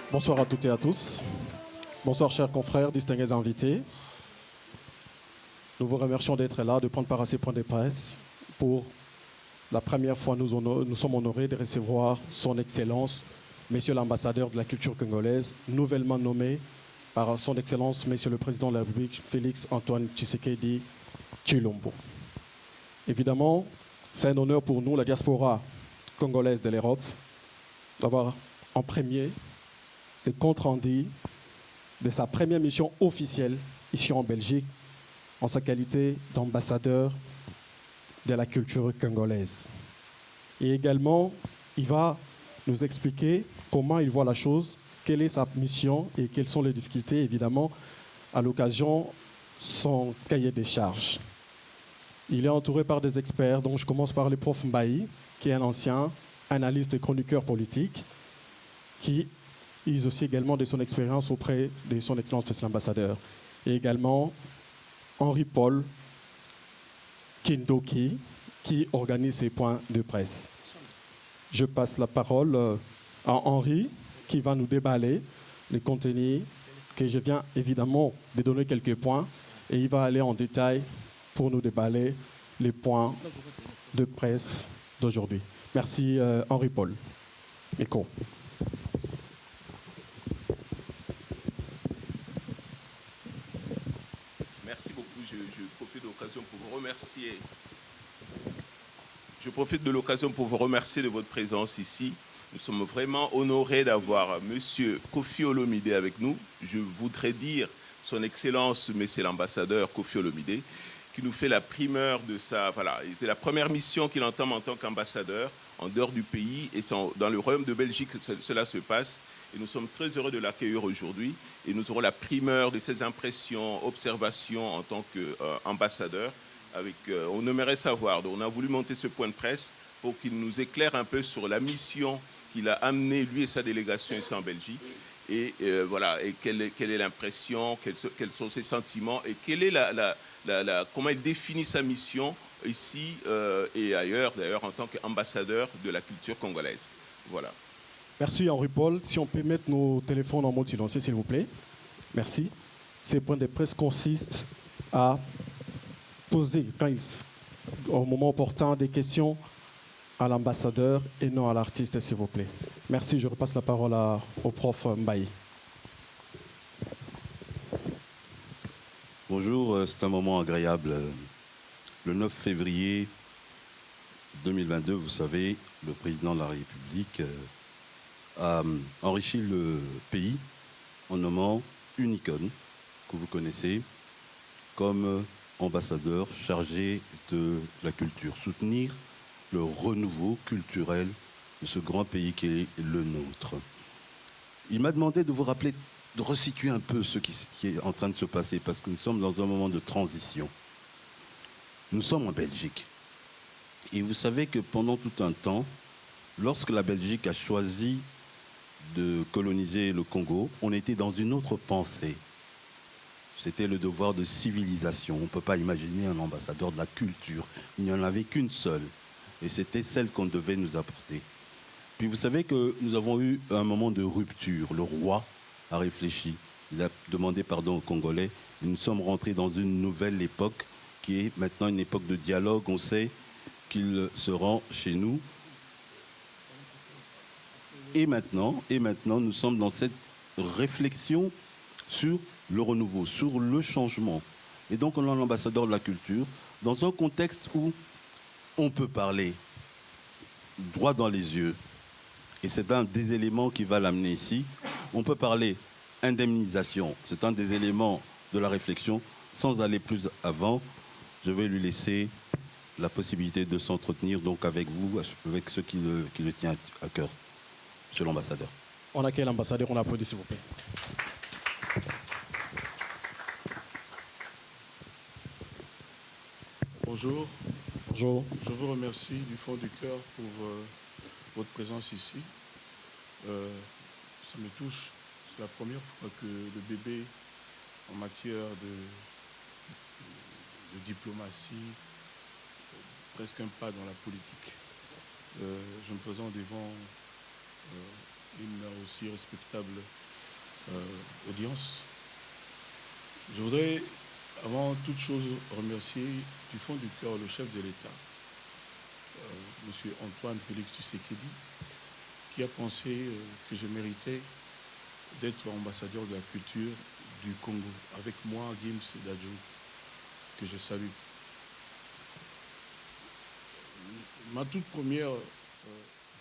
Bonsoir à toutes et à tous. Bonsoir chers confrères, distingués invités. Nous vous remercions d'être là, de prendre part à ces points de presse. Pour la première fois, nous sommes honorés de recevoir son Excellence, Monsieur l'ambassadeur de la culture congolaise, nouvellement nommé par son Excellence, Monsieur le Président de la République, Félix Antoine Tshisekedi Tshilombo. Évidemment, c'est un honneur pour nous, la diaspora congolaise de l'Europe, d'avoir en premier le compte rendu de sa première mission officielle ici en Belgique en sa qualité d'ambassadeur de la culture congolaise. Et également, il va nous expliquer comment il voit la chose, quelle est sa mission et quelles sont les difficultés, évidemment, à l'occasion son cahier des charges. Il est entouré par des experts, dont je commence par le prof Mbaye, qui est un ancien analyste et chroniqueur politique, qui use aussi également de son expérience auprès de son Excellence Monsieur l'ambassadeur. Et également Henri Paul Kindoki, qui organise ces points de presse. Je passe la parole à Henri, qui va nous déballer les contenus que je viens évidemment de donner quelques points, et il va aller en détail pour nous déballer les points de presse d'aujourd'hui. Merci Henri Paul. Micro. Merci beaucoup. Je profite de l'occasion pour vous remercier. Je profite de l'occasion pour vous remercier de votre présence ici. Nous sommes vraiment honorés d'avoir M. Koffi Olomide avec nous. Je voudrais dire son Excellence, Monsieur l'ambassadeur Koffi Olomide, qui nous fait la primeur de sa... Voilà, c'est la première mission qu'il entame en tant qu'ambassadeur en dehors du pays. Et c'est dans le Royaume de Belgique que cela se passe. Et nous sommes très heureux de l'accueillir aujourd'hui. Et nous aurons la primeur de ses impressions, observations en tant qu'ambassadeur. On aimerait savoir, donc on a voulu monter ce point de presse pour qu'il nous éclaire un peu sur la mission qu'il a amenée, lui et sa délégation ici en Belgique. Et voilà, et quelle est l'impression, quels sont ses sentiments, et quelle est comment il définit sa mission ici et ailleurs, d'ailleurs, en tant qu'ambassadeur de la culture congolaise. Voilà. Merci Henri-Paul. Si on peut mettre nos téléphones en mode silencieux, s'il vous plaît. Merci. Ces points de presse consistent à poser, au moment opportun, des questions à l'ambassadeur et non à l'artiste, s'il vous plaît. Merci. Je repasse la parole au prof Mbaye. Bonjour, c'est un moment agréable. Le 9 février 2022, vous savez, le président de la République a enrichi le pays en nommant une icône que vous connaissez comme ambassadeur chargé de la culture, soutenir le renouveau culturel de ce grand pays qui est le nôtre. Il m'a demandé de vous rappeler, de resituer un peu ce qui est en train de se passer, parce que nous sommes dans un moment de transition. Nous sommes en Belgique. Et vous savez que pendant tout un temps, lorsque la Belgique a choisi de coloniser le Congo, on était dans une autre pensée. C'était le devoir de civilisation. On ne peut pas imaginer un ambassadeur de la culture. Il n'y en avait qu'une seule. Et c'était celle qu'on devait nous apporter. Puis vous savez que nous avons eu un moment de rupture. Le roi a réfléchi. Il a demandé pardon aux Congolais. Et nous sommes rentrés dans une nouvelle époque qui est maintenant une époque de dialogue. On sait qu'il se rend chez nous. Et maintenant, nous sommes dans cette réflexion sur le renouveau, sur le changement. Et donc, on a l'ambassadeur de la culture dans un contexte où on peut parler droit dans les yeux. Et c'est un des éléments qui va l'amener ici. On peut parler indemnisation. C'est un des éléments de la réflexion. Sans aller plus avant, je vais lui laisser la possibilité de s'entretenir donc avec vous, avec ceux qui le tient à cœur. Monsieur l'ambassadeur. On accueille l'ambassadeur, on applaudit s'il vous plaît. Bonjour. Bonjour. Je vous remercie du fond du cœur pour votre présence ici. Ça me touche. C'est la première fois que le bébé en matière de diplomatie, presque un pas dans la politique. Je me présente devant une aussi respectable audience. Je voudrais, avant toute chose, remercier du fond du cœur le chef de l'État, M. Antoine Félix Tshisekedi, qui a pensé que je méritais d'être ambassadeur de la culture du Congo. Avec moi, Gims Dadjou, que je salue. Ma toute première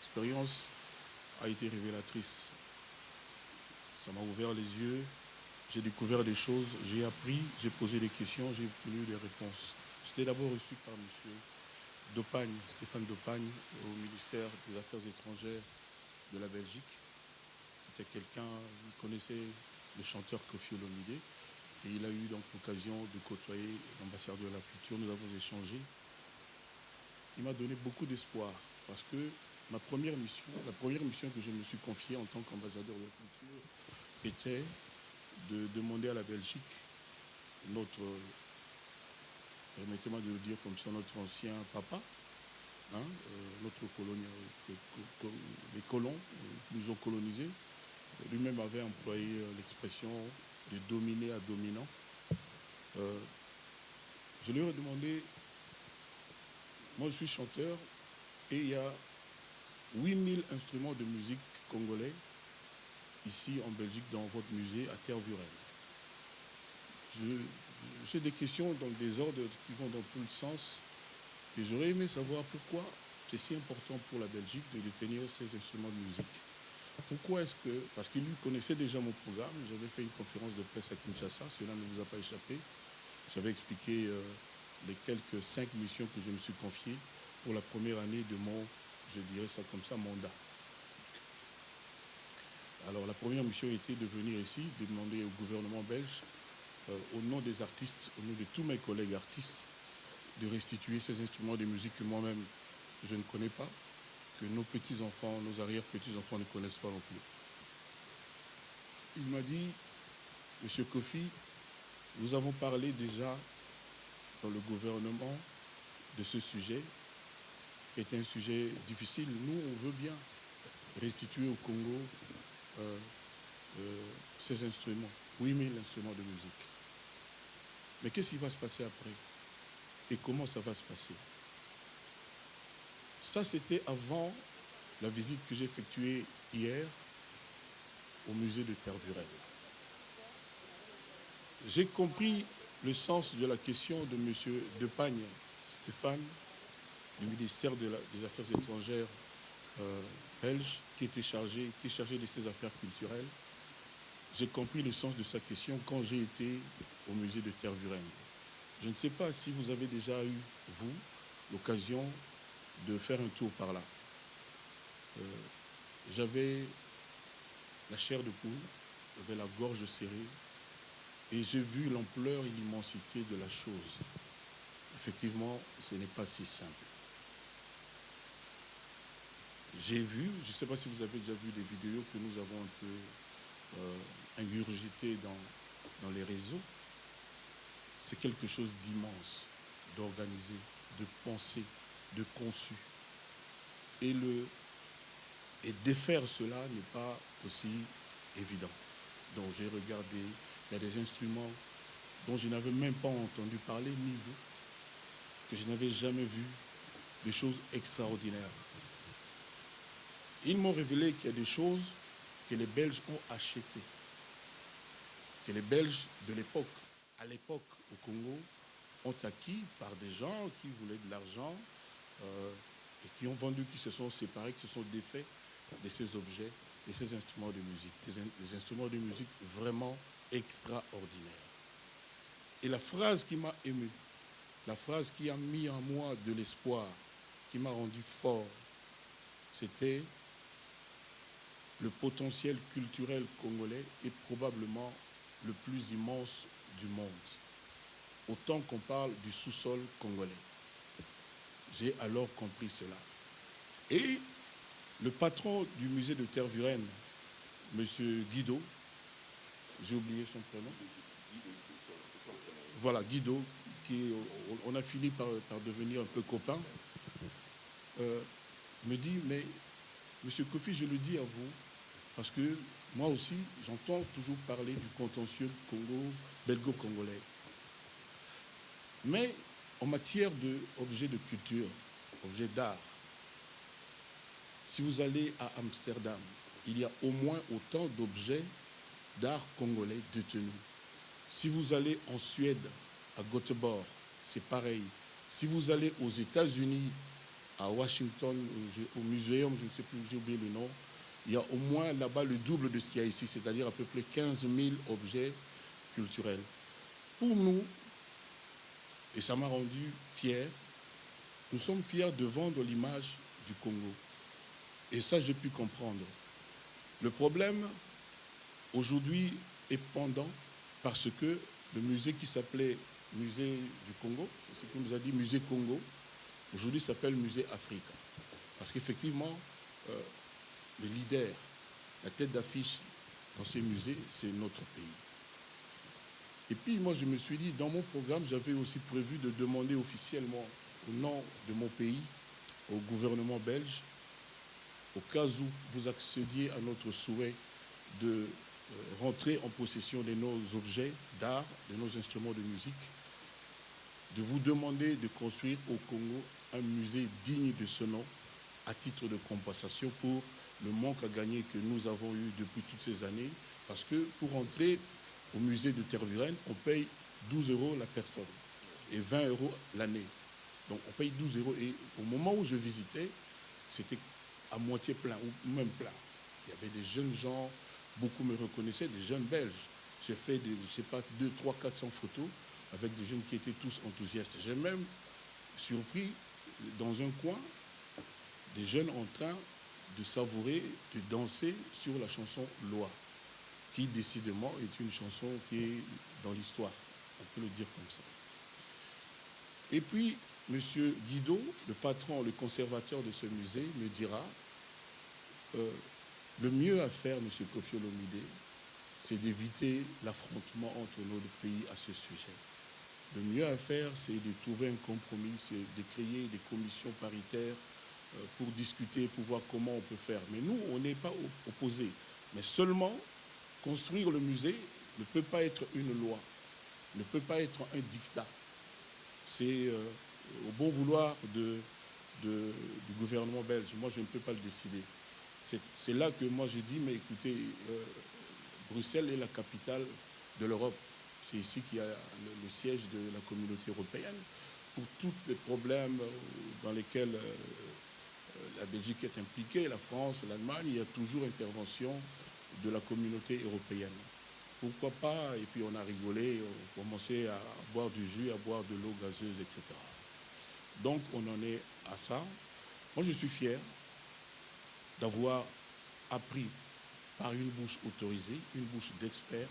expérience a été révélatrice. Ça m'a ouvert les yeux, j'ai découvert des choses, j'ai appris, j'ai posé des questions, j'ai obtenu des réponses. J'étais d'abord reçu par M. Dopagne, Stéphane Dopagne, au ministère des Affaires étrangères de la Belgique. C'était quelqu'un, il connaissait le chanteur Koffi Olomidé, et il a eu donc l'occasion de côtoyer l'ambassadeur de la culture. Nous avons échangé. Il m'a donné beaucoup d'espoir, parce que la première mission que je me suis confiée en tant qu'ambassadeur de la culture était de demander à la Belgique, permettez-moi de le dire comme ça, notre ancien papa, notre les colons qui nous ont colonisés, lui-même avait employé l'expression de dominer à dominant. Je lui ai demandé, moi je suis chanteur, et il y a 8000 instruments de musique congolais ici en Belgique dans votre musée à Tervuren. J'ai des questions dans des ordres qui vont dans tout le sens, et j'aurais aimé savoir pourquoi c'est si important pour la Belgique de détenir ces instruments de musique. Pourquoi est-ce que, parce qu'il lui connaissait déjà mon programme, j'avais fait une conférence de presse à Kinshasa, cela ne vous a pas échappé. J'avais expliqué les quelques 5 missions que je me suis confiées pour la première année de mon, je dirais ça comme ça, mandat. Alors la première mission était de venir ici, de demander au gouvernement belge, au nom des artistes, au nom de tous mes collègues artistes, de restituer ces instruments de musique que moi-même je ne connais pas, que nos petits-enfants, nos arrière-petits-enfants ne connaissent pas non plus. Il m'a dit, Monsieur Kofi, nous avons parlé déjà dans le gouvernement de ce sujet, qui est un sujet difficile. Nous, on veut bien restituer au Congo ces instruments, 8000 instruments de musique. Mais qu'est-ce qui va se passer après? Et comment ça va se passer? Ça, c'était avant la visite que j'ai effectuée hier au musée de Tervuren. J'ai compris le sens de la question de M. Depagne, Stéphane, du ministère des Affaires étrangères belge, qui est chargé de ces affaires culturelles. J'ai compris le sens de sa question quand j'ai été au musée de Tervuren. Je ne sais pas si vous avez déjà eu, vous, l'occasion de faire un tour par là. J'avais la chair de poule, j'avais la gorge serrée, et j'ai vu l'ampleur et l'immensité de la chose. Effectivement, ce n'est pas si simple. J'ai vu, je ne sais pas si vous avez déjà vu des vidéos que nous avons un peu ingurgitées dans les réseaux. C'est quelque chose d'immense, d'organisé, de pensé, de conçu. Et défaire cela n'est pas aussi évident. Donc j'ai regardé, il y a des instruments dont je n'avais même pas entendu parler, ni vous, que je n'avais jamais vu, des choses extraordinaires. Ils m'ont révélé qu'il y a des choses que les Belges ont achetées, que les Belges de l'époque, à l'époque au Congo, ont acquis par des gens qui voulaient de l'argent et qui ont vendu, qui se sont séparés, qui se sont défaits de ces objets, de ces instruments de musique, des instruments de musique vraiment extraordinaires. Et la phrase qui m'a ému, la phrase qui a mis en moi de l'espoir, qui m'a rendu fort, c'était: le potentiel culturel congolais est probablement le plus immense du monde, autant qu'on parle du sous-sol congolais. J'ai alors compris cela. Et le patron du musée de Tervuren, M. Guido, j'ai oublié son prénom, voilà, Guido, on a fini par devenir un peu copains, me dit: mais M. Kofi, je le dis à vous, parce que moi aussi, j'entends toujours parler du contentieux belgo-congolais. Mais en matière d'objets de culture, objets d'art, si vous allez à Amsterdam, il y a au moins autant d'objets d'art congolais détenus. Si vous allez en Suède, à Göteborg, c'est pareil. Si vous allez aux États-Unis, à Washington, au muséum, je ne sais plus, j'ai oublié le nom, il y a au moins là-bas le double de ce qu'il y a ici, c'est-à-dire à peu près 15 000 objets culturels. Pour nous, et ça m'a rendu fier, nous sommes fiers de vendre l'image du Congo. Et ça, j'ai pu comprendre. Le problème, aujourd'hui, est pendant parce que le musée qui s'appelait Musée du Congo, c'est ce qu'on nous a dit, Musée Congo, aujourd'hui s'appelle Musée Afrique. Parce qu'effectivement, le leader, la tête d'affiche dans ces musées, c'est notre pays. Et puis moi, je me suis dit, dans mon programme, j'avais aussi prévu de demander officiellement, au nom de mon pays, au gouvernement belge, au cas où vous accédiez à notre souhait de rentrer en possession de nos objets d'art, de nos instruments de musique, de vous demander de construire au Congo un musée digne de ce nom, à titre de compensation pour le manque à gagner que nous avons eu depuis toutes ces années, parce que pour entrer au musée de Tervuren, on paye 12 € la personne et 20 € l'année. Donc on paye 12 € et au moment où je visitais, c'était à moitié plein ou même plein. Il y avait des jeunes gens, beaucoup me reconnaissaient, des jeunes Belges. J'ai fait, je ne sais pas, 200, 300, 400 photos avec des jeunes qui étaient tous enthousiastes. J'ai même surpris dans un coin des jeunes en train de savourer, de danser sur la chanson Loi, qui décidément est une chanson qui est dans l'histoire, on peut le dire comme ça. Et puis, Monsieur Guido, le patron, le conservateur de ce musée, me dira le mieux à faire, Monsieur Kofi Olomide, c'est d'éviter l'affrontement entre nos deux pays à ce sujet. Le mieux à faire, c'est de trouver un compromis, c'est de créer des commissions paritaires pour discuter, pour voir comment on peut faire. Mais nous, on n'est pas opposés. Mais seulement, construire le musée ne peut pas être une loi, ne peut pas être un dictat. C'est au bon vouloir du gouvernement belge. Moi, je ne peux pas le décider. C'est là que moi, j'ai dit, mais écoutez, Bruxelles est la capitale de l'Europe. C'est ici qu'il y a le siège de la communauté européenne. Pour tous les problèmes dans lesquels la Belgique est impliquée, la France, l'Allemagne, il y a toujours intervention de la communauté européenne. Pourquoi pas? Et puis on a rigolé, on commençait à boire du jus, à boire de l'eau gazeuse, etc. Donc on en est à ça. Moi je suis fier d'avoir appris par une bouche autorisée, une bouche d'experts,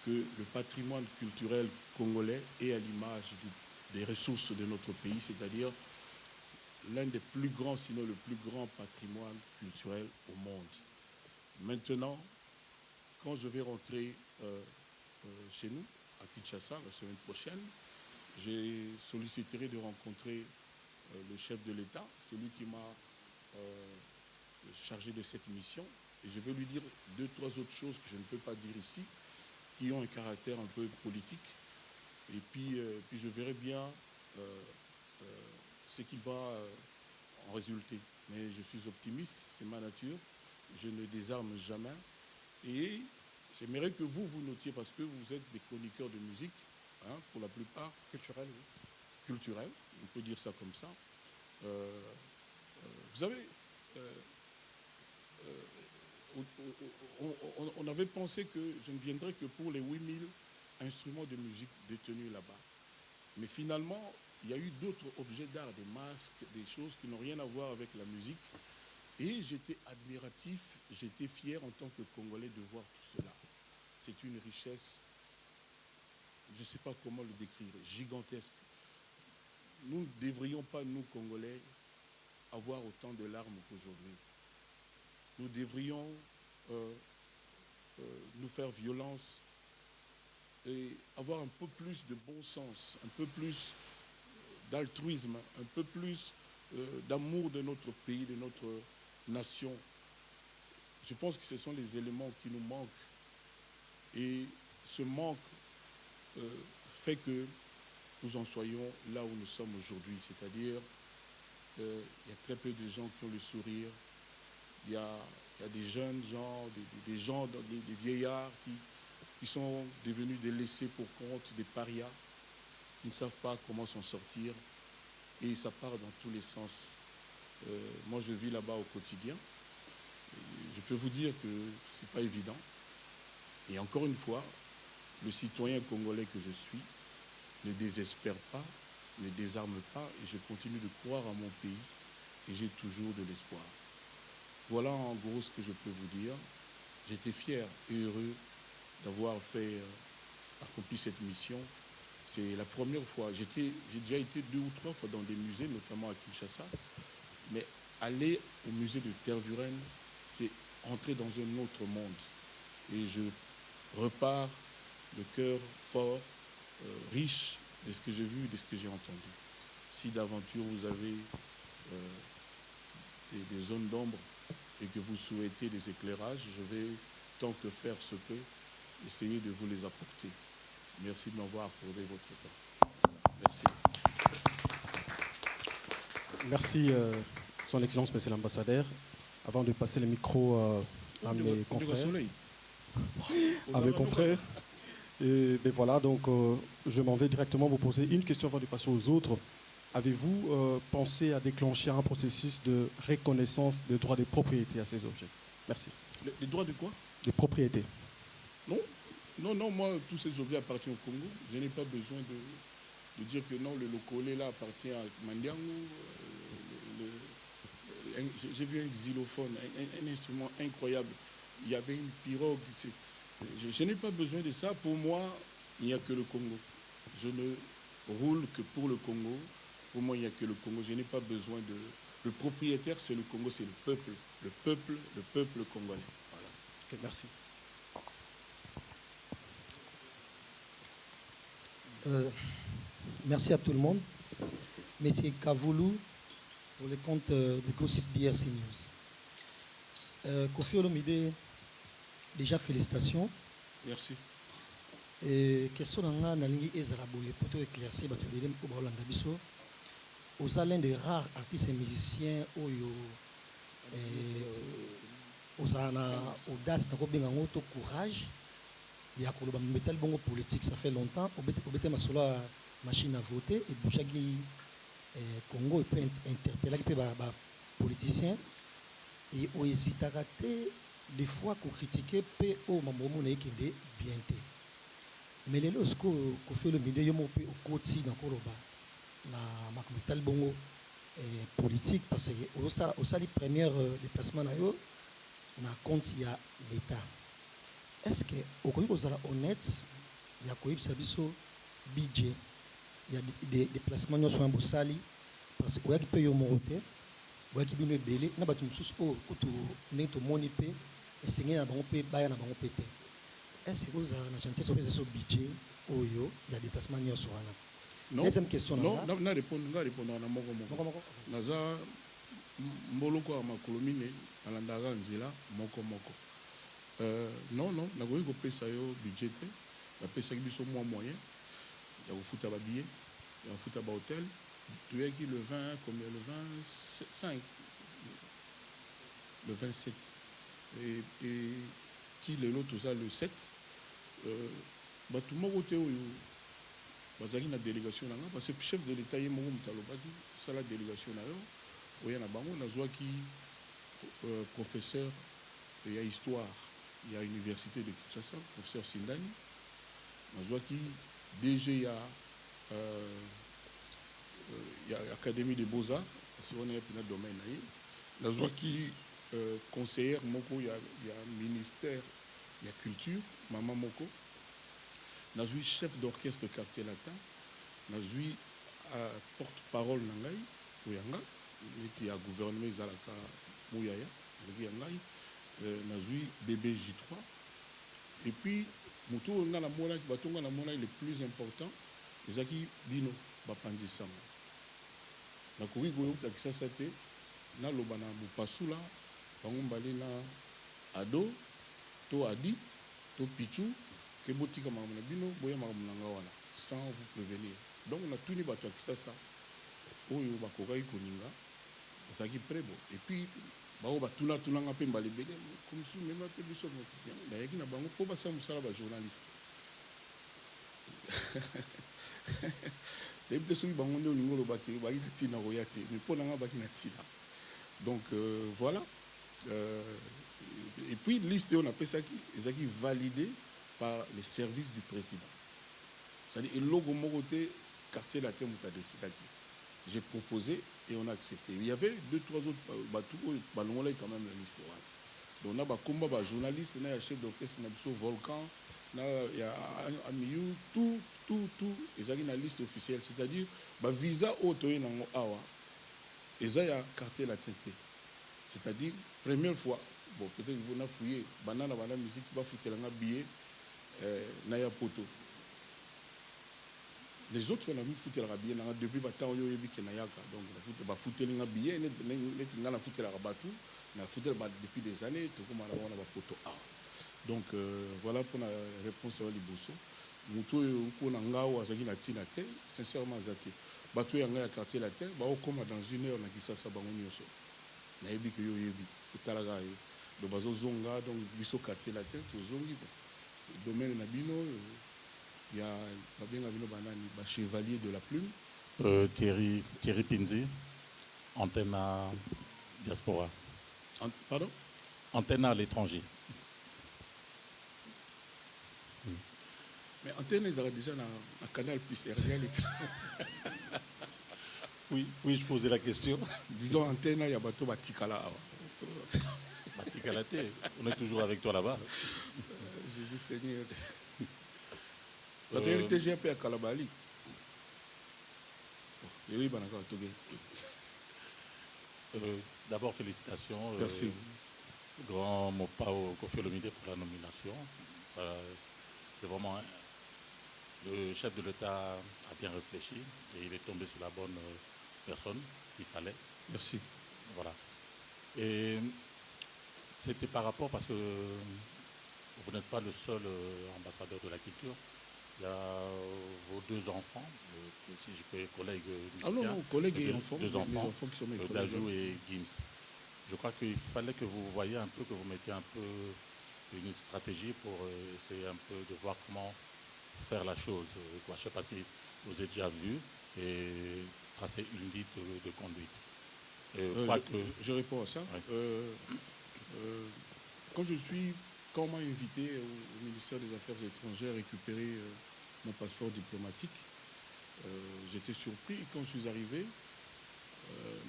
que le patrimoine culturel congolais est à l'image des ressources de notre pays, c'est-à-dire l'un des plus grands, sinon le plus grand patrimoine culturel au monde. Maintenant, quand je vais rentrer chez nous, à Kinshasa, la semaine prochaine, j'ai solliciterai de rencontrer le chef de l'État. C'est lui qui m'a chargé de cette mission. Et je vais lui dire 2-3 autres choses que je ne peux pas dire ici, qui ont un caractère un peu politique. Et puis je verrai bien ce qu'il va en résulter. Mais je suis optimiste, c'est ma nature. Je ne désarme jamais. Et j'aimerais que vous notiez, parce que vous êtes des chroniqueurs de musique, hein, pour la plupart. Culturel, oui. Culturel, on peut dire ça comme ça. Vous savez, on avait pensé que je ne viendrais que pour les 8000 instruments de musique détenus là-bas. Mais finalement, il y a eu d'autres objets d'art, des masques, des choses qui n'ont rien à voir avec la musique. Et j'étais admiratif, j'étais fier en tant que Congolais de voir tout cela. C'est une richesse, je ne sais pas comment le décrire, gigantesque. Nous ne devrions pas, nous Congolais, avoir autant de larmes qu'aujourd'hui. Nous devrions nous faire violence et avoir un peu plus de bon sens, un peu plus d'altruisme, un peu plus d'amour de notre pays, de notre nation. Je pense que ce sont les éléments qui nous manquent. Et ce manque fait que nous en soyons là où nous sommes aujourd'hui. C'est-à-dire, il y a très peu de gens qui ont le sourire. Il y a des jeunes gens, des gens, des vieillards qui sont devenus des laissés pour compte, des parias, qui ne savent pas comment s'en sortir. Et ça part dans tous les sens. Moi, je vis là-bas au quotidien. Je peux vous dire que ce n'est pas évident. Et encore une fois, le citoyen congolais que je suis ne désespère pas, ne désarme pas, et je continue de croire à mon pays, et j'ai toujours de l'espoir. Voilà en gros ce que je peux vous dire. J'étais fier et heureux d'avoir accompli cette mission. C'est la première fois. J'ai déjà été 2 ou 3 fois dans des musées, notamment à Kinshasa. Mais aller au musée de Tervuren, c'est entrer dans un autre monde. Et je repars le cœur fort, riche de ce que j'ai vu, de ce que j'ai entendu. Si d'aventure vous avez des zones d'ombre et que vous souhaitez des éclairages, je vais, tant que faire se peut, essayer de vous les apporter. Merci de m'avoir accordé votre temps. Merci. Merci, Son Excellence, Monsieur l'Ambassadeur. Avant de passer le micro à mes confrères. À mes confrères. Et voilà, donc je m'en vais directement vous poser une question avant de passer aux autres. Avez-vous pensé à déclencher un processus de reconnaissance des droits de propriété à ces objets? Merci. Les droits de quoi? De propriété. Non, moi, tous ces objets appartiennent au Congo. Je n'ai pas besoin de dire que non, le locolé là appartient à Mandiango. J'ai vu un xylophone, un instrument incroyable. Il y avait une pirogue. Je n'ai pas besoin de ça. Pour moi, il n'y a que le Congo. Je ne roule que pour le Congo. Pour moi, il n'y a que le Congo. Je n'ai pas besoin de... Le propriétaire, c'est le Congo, c'est le peuple. Le peuple congolais. Voilà. Ok, merci. Merci à tout le monde. Monsieur Kavoulou, pour le compte du gossip DRC News. Kofi Olomide, déjà félicitations. Merci. Et question dans la ligne Ezraboye pour te éclaircir, aux l'un des rares artistes et musiciens aux audace, courage. Il y a un métal bon politique, ça fait longtemps. Au la machine à voter et Bouchagi Congo peut interpeller les politiciens et aux hésitants des fois qu'on critique PO Mamomo qui est bien. Mais les lorsque qu'on fait le milieu au côté dans Koroba na métal bon politique parce que au sali première déplacement na yo na compte il y a l'État. Est-ce que au Congo vous êtes honnête? Il y a quoi biso budget, il y a des déplacements nous sommes sali parce que qui paye au moroté, qui bino belé na batu mususu o kutu neto moni pe esengi na bango pe baya na bango pété. Est-ce que vous avez un chantier sur ce budget ou il y a des déplacements nous sommes là? Deuxième question. Non, na répondre na moko. Naza mboloko ma kolomine alandaka nzela moko. Non, na goyi ko pesa yo budget te. Na pesa biso moyen. Ya ko futa ba billet, ya ko futa ba hôtel. Tu es qui le 20 combien le 25 le 27 et qui le lot tout ça le 7 tout moko te oyo bazaki na délégation na parce que chef de l'état ye moko mutalobaki ça la délégation na yo oya na bango nazwaki professeur ya histoire ya université de Kinshasa professeur Sindani nazwaki DG ya académie des beaux-arts parce qu'on est dans le domaine na nazwaki conseillère moko ya ministère ya culture maman moko nazwi chef d'orchestre quartier latin nazwi porte-parole na ngai oyanga eti ya gouvernement ezalaka muyaya ndeki ya ngai nazwi BBJ3 et puis moto nga na mona batonga na mona le plus important ezaki bino bapandisama nakoki koyoka kisasa te naloba na bopasula bango mbali na ado to adi to pichu ke botika makambo na bino boya makambo na nga wana sans vous prévenir donc natuni bato ya kisasa oyo bakokaki koninga bazalaki prebo et puis bao batunanga mpe mbala ebele komisu mema mpe biso nayaki na bango mpo basala mosala bajournaliste nayebi te soki bango nde olingi olobaki baki na ntina koya te mais mpo nanga baki na ntina donc voilà et puis liste oyo napesaki ezalaki validé par les services du président. C'est-à-dire, et logo moroté, quartier latin moutadécidaki. J'ai proposé et on a accepté. Il y avait 2-3 autres bateaux, balongola quand même la liste. Donc on a combat journaliste, on a chef d'orchestre, on a Volcan, il y a Amiou, tout. Ils ont une liste officielle. C'est-à-dire, visa auto et nango awa, ils ont quartier latin. C'est-à-dire, première fois, bon, peut-être que vous avez fouillé, banana musique, va foutre un billet. Naya poto les autres fois na mi foutre la billet depuis batant yo yebi ke nayaka donc ba foutre la billet net na foutre la batu na foutre depuis des années tout comme on a ba poto a donc voilà pour la réponse à liboso muto ko na ngao azaki na tina te sincèrement zate batu ya ngaya quartier latin ba okoma dans une heure na kisasa bango nyoso na yebi ke yo yebi utalaga yo do bazo zonga donc biso quartier latin to zongi domaine nabino il y a chevalier de la plume Thierry Pinzi antenne à diaspora pardon antenne à l'étranger mais antenne ils auraient déjà un canal plus RDL oui je posais la question disons antenne il y a bateau batikala batikala on est toujours avec toi là-bas Jésus Seigneur. La TGP à Kalabali. Et oui, Banaka, Togé. D'abord, félicitations. Merci. Grand Mopao Kofi Olomide pour la nomination. C'est vraiment... Le chef de l'État a bien réfléchi et il est tombé sur la bonne personne qu'il fallait. Merci. Voilà. Et c'était par rapport, parce que vous n'êtes pas le seul ambassadeur de la culture. Il y a vos deux enfants, si je peux, collègues Ah non, non, collègues et enfants. Deux enfants, qui sont mes collègues. Dajou et Gims. Je crois qu'il fallait que vous voyiez un peu, que vous mettiez un peu une stratégie pour essayer un peu de voir comment faire la chose. Je ne sais pas si vous avez déjà vu et tracer une ligne de conduite. Je réponds à ça. Oui. Quand on m'a invité au ministère des Affaires étrangères à récupérer mon passeport diplomatique, j'étais surpris. Et quand je suis arrivé,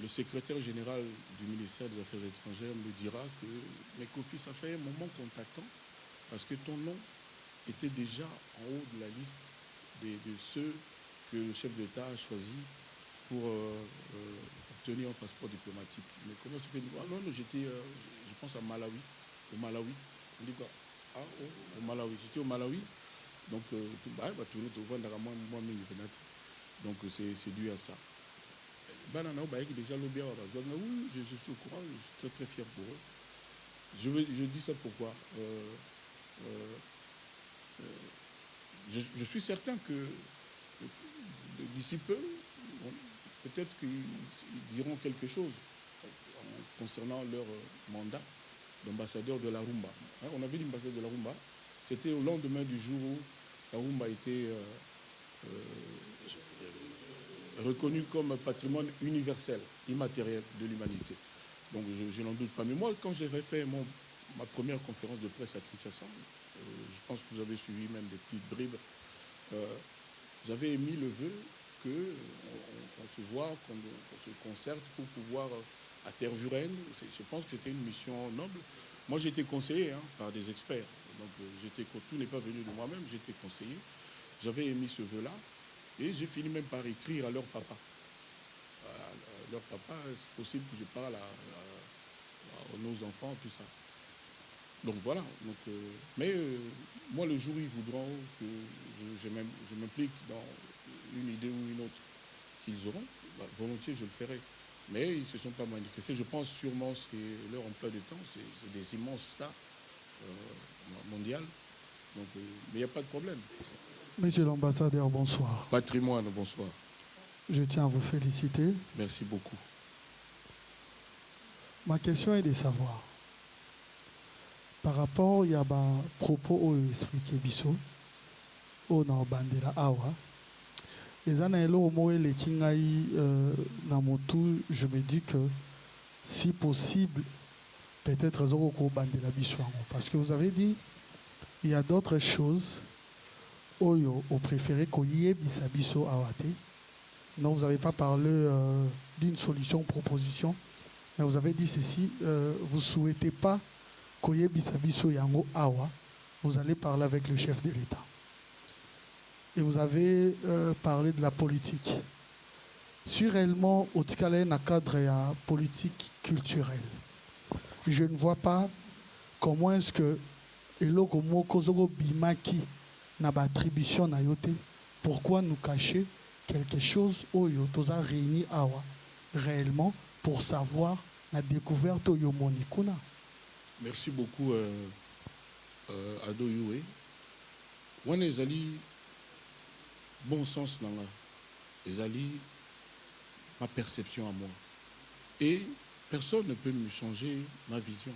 le secrétaire général du ministère des Affaires étrangères me dira que « Mais Kofi, ça fait un moment qu'on t'attend parce que ton nom était déjà en haut de la liste de ceux que le chef d'État a choisi pour obtenir un passeport diplomatique. » Mais comment ça fait? Ah non, j'étais, je pense à Malawi. Au Malawi. On dit quoi? Ah, au Malawi. J'étais au Malawi. Donc, donc c'est dû à ça. Déjà, oui, je suis au courant, je suis très fier pour eux. Je dis ça pourquoi je suis certain que d'ici peu, peut-être qu'ils diront quelque chose concernant leur mandat d'ambassadeur de la Rumba. On avait l'ambassadeur de la Rumba. C'était au lendemain du jour où la Rumba a été reconnue comme patrimoine universel, immatériel de l'humanité. Donc je n'en doute pas. Mais moi, quand j'avais fait ma première conférence de presse à Kinshasa, je pense que vous avez suivi même des petites bribes, j'avais émis le vœu qu'on se voit, qu'on se concerte pour pouvoir, à Tervuren, je pense que c'était une mission noble. Moi, j'ai été conseillé par des experts. Donc, tout n'est pas venu de moi-même, j'ai été conseillé. J'avais émis ce vœu-là et j'ai fini même par écrire à leur papa. Leur papa, c'est possible que je parle à nos enfants, tout ça. Donc voilà. Donc, moi, le jour où ils voudront que je m'implique dans une idée ou une autre qu'ils auront, volontiers je le ferai. Mais ils ne se sont pas manifestés. Je pense sûrement que leur emploi de temps, c'est des immenses stars mondiales. Donc, mais il n'y a pas de problème. Monsieur l'ambassadeur, bonsoir. Patrimoine, bonsoir. Je tiens à vous féliciter. Merci beaucoup. Ma question est de savoir, par rapport à un propos expliqué biso, au Bandera Awa, les années le Kingaï Namotu, je me dis que si possible, peut-être Zoko Bandera Biso. Parce que vous avez dit, il y a d'autres choses. Oyo, au préféré qu'on y ait bisabiso awate. Non, vous n'avez pas parlé d'une solution, proposition, mais vous avez dit ceci, vous ne souhaitez pas qu'on y ait bisabiso yango awa, vous allez parler avec le chef de l'État. Et vous avez parlé de la politique. Si réellement, au Tikale, dans le cadre politique culturelle, je ne vois pas comment est-ce que Eloko Moko Zogo Bimaki n'a pas attribution na yote. Pourquoi nous cacher quelque chose où yotoza réuni awa réellement pour savoir la découverte au Yomonikuna? Merci beaucoup Ado Yue. Moi ezali bon sens nanga. Ezali ma perception à moi. Et personne ne peut me changer ma vision.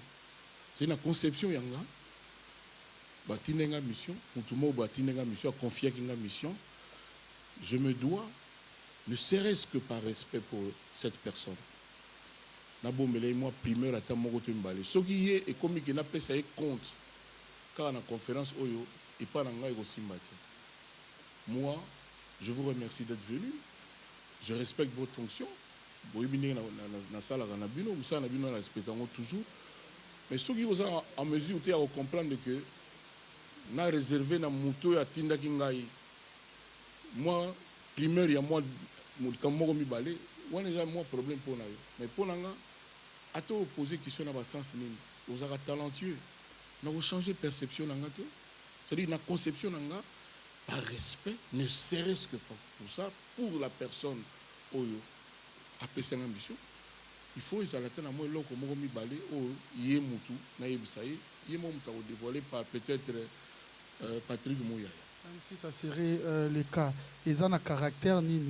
C'est une conception yanga. Batinenga mission, mutumo batinenga mission, confier kinga mission. Je me dois, ne serait-ce que par respect pour cette personne. Nabombele moi primeur à tamoko tumbale. Ce qui est et comme il n'a pas ça compte. Car la conférence oyo et pas dans ngai simbati. Moi, je vous remercie d'être venu. Je respecte votre fonction. Vous venez na sala na bino, vous savez na bino respectons toujours. Mais ceux qui vous ont en mesure de comprendre que na réservé na muto ya tinda kingai. Moi, primeur, il y a moi, quand moi, je balai, on a moi problème pour nous. Mais pour nous, à toi poser question dans le sens, vous êtes talentueux. Nous avons changé de perception. C'est-à-dire la conception par respect, ne serait-ce que pour ça, pour la personne qui a fait une ambition. Il faut que moi dévoilé par peut-être Patrick Mouyaya. Même si ça serait le cas, ils ont un caractère ni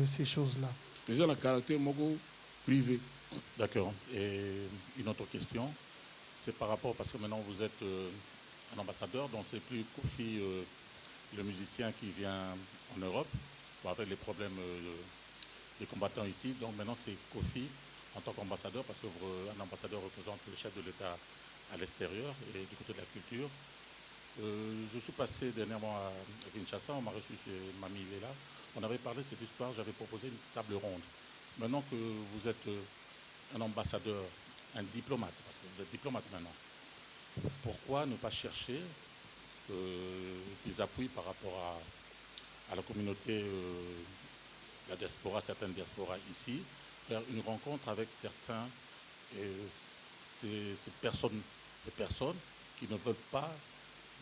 ces choses-là. Ils ont un caractère privé. D'accord. Et une autre question, c'est par rapport, parce que maintenant vous êtes un ambassadeur, donc c'est plus Kofi, le musicien qui vient en Europe, avec les problèmes des combattants ici. Donc maintenant c'est Kofi en tant qu'ambassadeur, parce qu'un ambassadeur représente le chef de l'État à l'extérieur et du côté de la culture. Je suis passé dernièrement à Kinshasa, on m'a reçu chez Mamie Lela. On avait parlé de cette histoire, j'avais proposé une table ronde. Maintenant que vous êtes un ambassadeur, un diplomate, parce que vous êtes diplomate maintenant, pourquoi ne pas chercher des appuis par rapport à la communauté, la diaspora, certaines diasporas ici, faire une rencontre avec certains, ces personnes qui ne veulent pas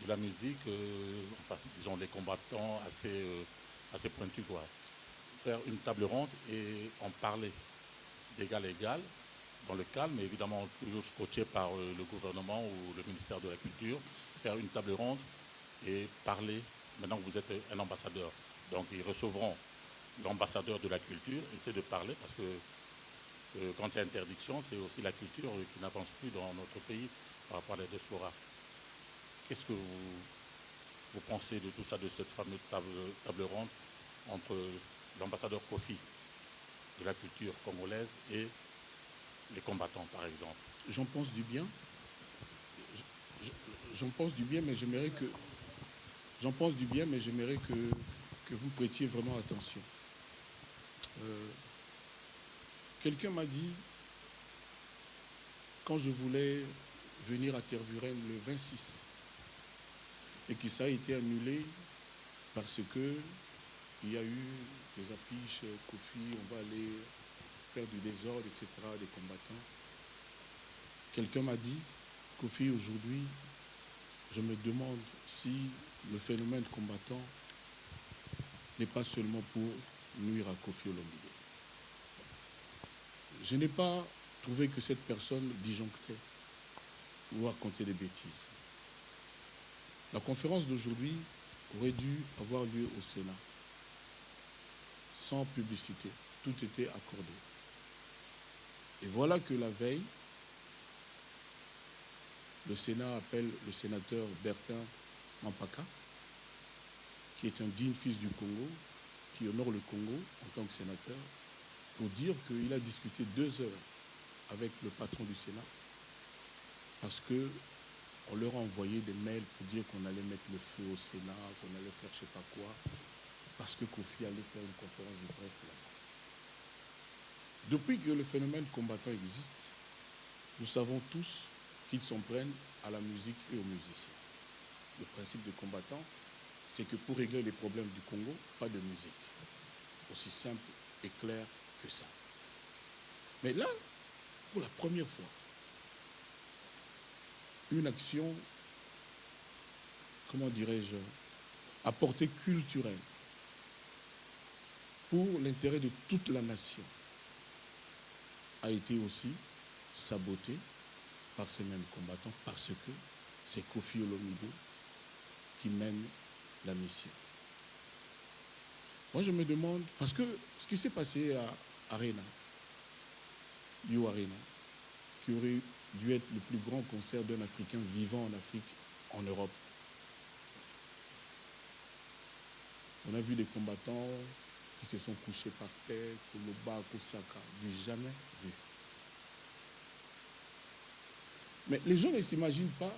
de la musique, enfin, disons des combattants assez pointus, quoi. Faire une table ronde et en parler d'égal à égal, dans le calme, mais évidemment toujours scotché par le gouvernement ou le ministère de la Culture, faire une table ronde et parler, maintenant que vous êtes un ambassadeur. Donc ils recevront l'ambassadeur de la culture, essayer de parler, parce que quand il y a interdiction, c'est aussi la culture qui n'avance plus dans notre pays par rapport à la diaspora. Qu'est-ce que vous pensez de tout ça, de cette fameuse table ronde entre l'ambassadeur Kofi de la culture congolaise et les combattants, par exemple? J'en pense du bien. J'en pense du bien, mais j'aimerais que... J'en pense du bien, mais j'aimerais que vous prêtiez vraiment attention. Quelqu'un m'a dit, quand je voulais venir à Tervuren le 26, et que ça a été annulé parce que il y a eu des affiches, Kofi, on va aller faire du désordre, etc., des combattants. Quelqu'un m'a dit, Kofi, aujourd'hui, je me demande si le phénomène combattant n'est pas seulement pour nuire à Kofi Olomide. Je n'ai pas trouvé que cette personne disjonctait ou racontait des bêtises. La conférence d'aujourd'hui aurait dû avoir lieu au Sénat, sans publicité. Tout était accordé. Et voilà que la veille, le Sénat appelle le sénateur Bertin Mampaka, qui est un digne fils du Congo, qui honore le Congo en tant que sénateur, pour dire qu'il a discuté 2 heures avec le patron du Sénat, parce qu'on leur a envoyé des mails pour dire qu'on allait mettre le feu au Sénat, qu'on allait faire je ne sais pas quoi, parce que Kofi allait faire une conférence de presse là-bas. Depuis que le phénomène combattant existe, nous savons tous qu'ils s'en prennent à la musique et aux musiciens. Le principe du combattant, c'est que pour régler les problèmes du Congo, pas de musique. Aussi simple et clair que ça. Mais là, pour la première fois, une action, comment dirais-je, à portée culturelle, pour l'intérêt de toute la nation, a été aussi sabotée par ces mêmes combattants, parce que c'est Kofi Olomide qui mène la mission. Moi, je me demande, parce que ce qui s'est passé à Arena, Yo Arena, qui aurait dû être le plus grand concert d'un Africain vivant en Afrique, en Europe. On a vu des combattants qui se sont couchés par terre, Koloba, Kosaka, du jamais vu. Mais les gens ne s'imaginent pas.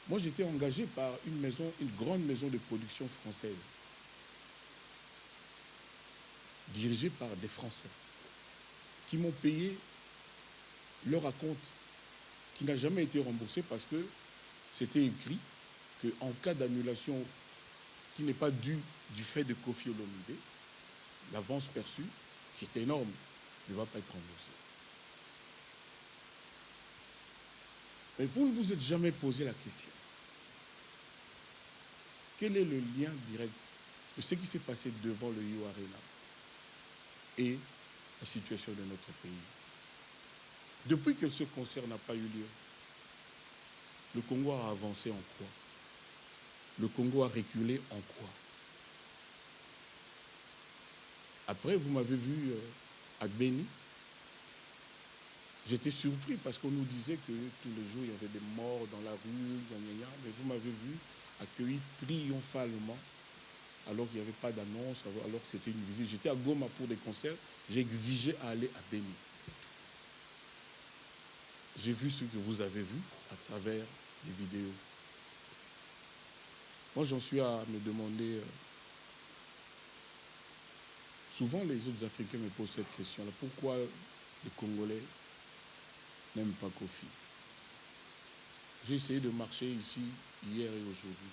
Moi, j'étais engagé par une grande maison de production française, dirigée par des Français, qui m'ont payé leur acompte, qui n'a jamais été remboursé parce que c'était écrit qu'en cas d'annulation qui n'est pas due du fait de Kofi Olomide, l'avance perçue, qui est énorme, ne va pas être remboursée. Mais vous ne vous êtes jamais posé la question. Quel est le lien direct de ce qui s'est passé devant le Yo Arena et la situation de notre pays? Depuis que ce concert n'a pas eu lieu, le Congo a avancé en quoi? Le Congo a reculé en quoi? Après, vous m'avez vu à Beni. J'étais surpris parce qu'on nous disait que tous les jours, il y avait des morts dans la rue, mais vous m'avez vu accueilli triomphalement alors qu'il n'y avait pas d'annonce, alors que c'était une visite. J'étais à Goma pour des concerts, j'exigeais à aller à Beni. J'ai vu ce que vous avez vu à travers les vidéos. Moi, j'en suis à me demander... souvent, les autres Africains me posent cette question-là. Pourquoi les Congolais n'aiment pas Kofi? J'ai essayé de marcher ici hier et aujourd'hui.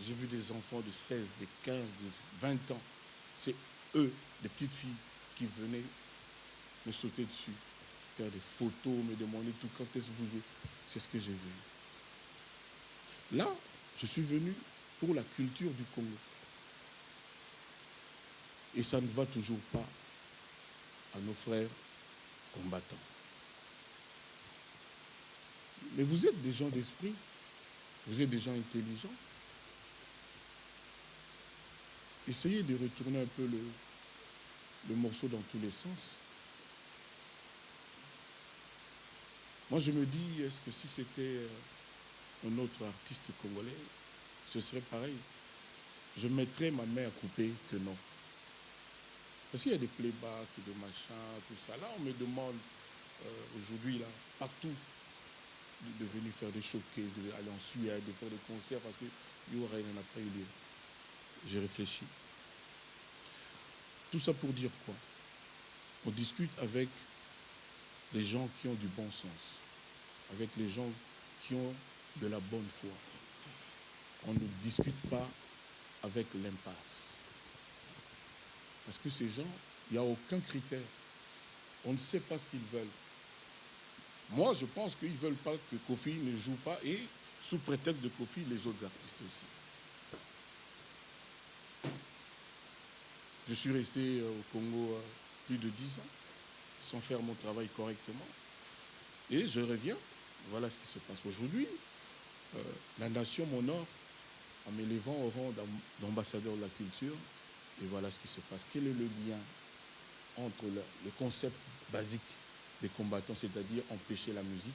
J'ai vu des enfants de 16, de 15, de 20 ans. C'est eux, des petites filles, qui venaient me sauter dessus, faire des photos, me demander tout quand est-ce que vous jouez. C'est ce que j'ai vu. Là, je suis venu pour la culture du Congo. Et ça ne va toujours pas à nos frères combattants. Mais vous êtes des gens d'esprit, vous êtes des gens intelligents. Essayez de retourner un peu le morceau dans tous les sens. Moi, je me dis, est-ce que si c'était un autre artiste congolais, ce serait pareil? Je mettrais ma main à couper que non. Parce qu'il y a des playbacks, des machins, tout ça. Là, on me demande aujourd'hui, là, partout, de venir faire des showcases, d'aller en Suède, de faire des concerts, parce que il n'en a pas eu lieu. J'ai réfléchi. Tout ça pour dire quoi? On discute avec les gens qui ont du bon sens, avec les gens qui ont de la bonne foi. On ne discute pas avec l'impasse. Parce que ces gens, il n'y a aucun critère. On ne sait pas ce qu'ils veulent. Moi, je pense qu'ils ne veulent pas que Kofi ne joue pas et, sous prétexte de Kofi, les autres artistes aussi. Je suis resté au Congo plus de 10 ans, sans faire mon travail correctement. Et je reviens, voilà ce qui se passe aujourd'hui. La nation m'honore en m'élevant au rang d'ambassadeur de la culture. Et voilà ce qui se passe. Quel est le lien entre le concept basique des combattants, c'est-à-dire empêcher la musique,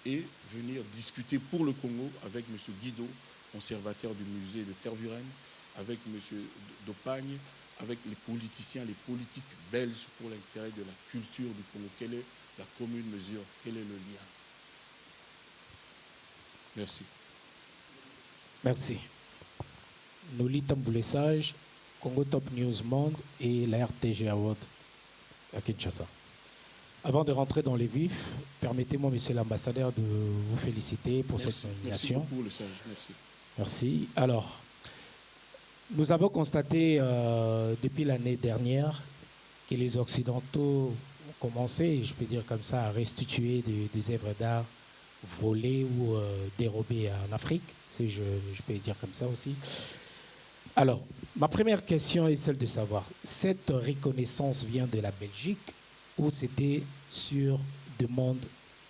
et venir discuter pour le Congo avec M. Guido, conservateur du musée de Tervuren, avec M. Dopagne, avec les politiciens, les politiques belges pour l'intérêt de la culture du Congo. Quelle est la commune mesure? Quel est le lien? Merci. Merci. Noli Tamboulé Sage, Congo Top News Monde et la RTG Award à Kinshasa. Avant de rentrer dans les vifs, permettez-moi, monsieur l'ambassadeur, de vous féliciter pour cette nomination. Merci beaucoup, le Sage. Merci. Merci. Alors, nous avons constaté depuis l'année dernière que les Occidentaux ont commencé, je peux dire comme ça, à restituer des œuvres d'art volées ou dérobées en Afrique, si je peux dire comme ça aussi. Alors, ma première question est celle de savoir, cette reconnaissance vient de la Belgique ou c'était sur demande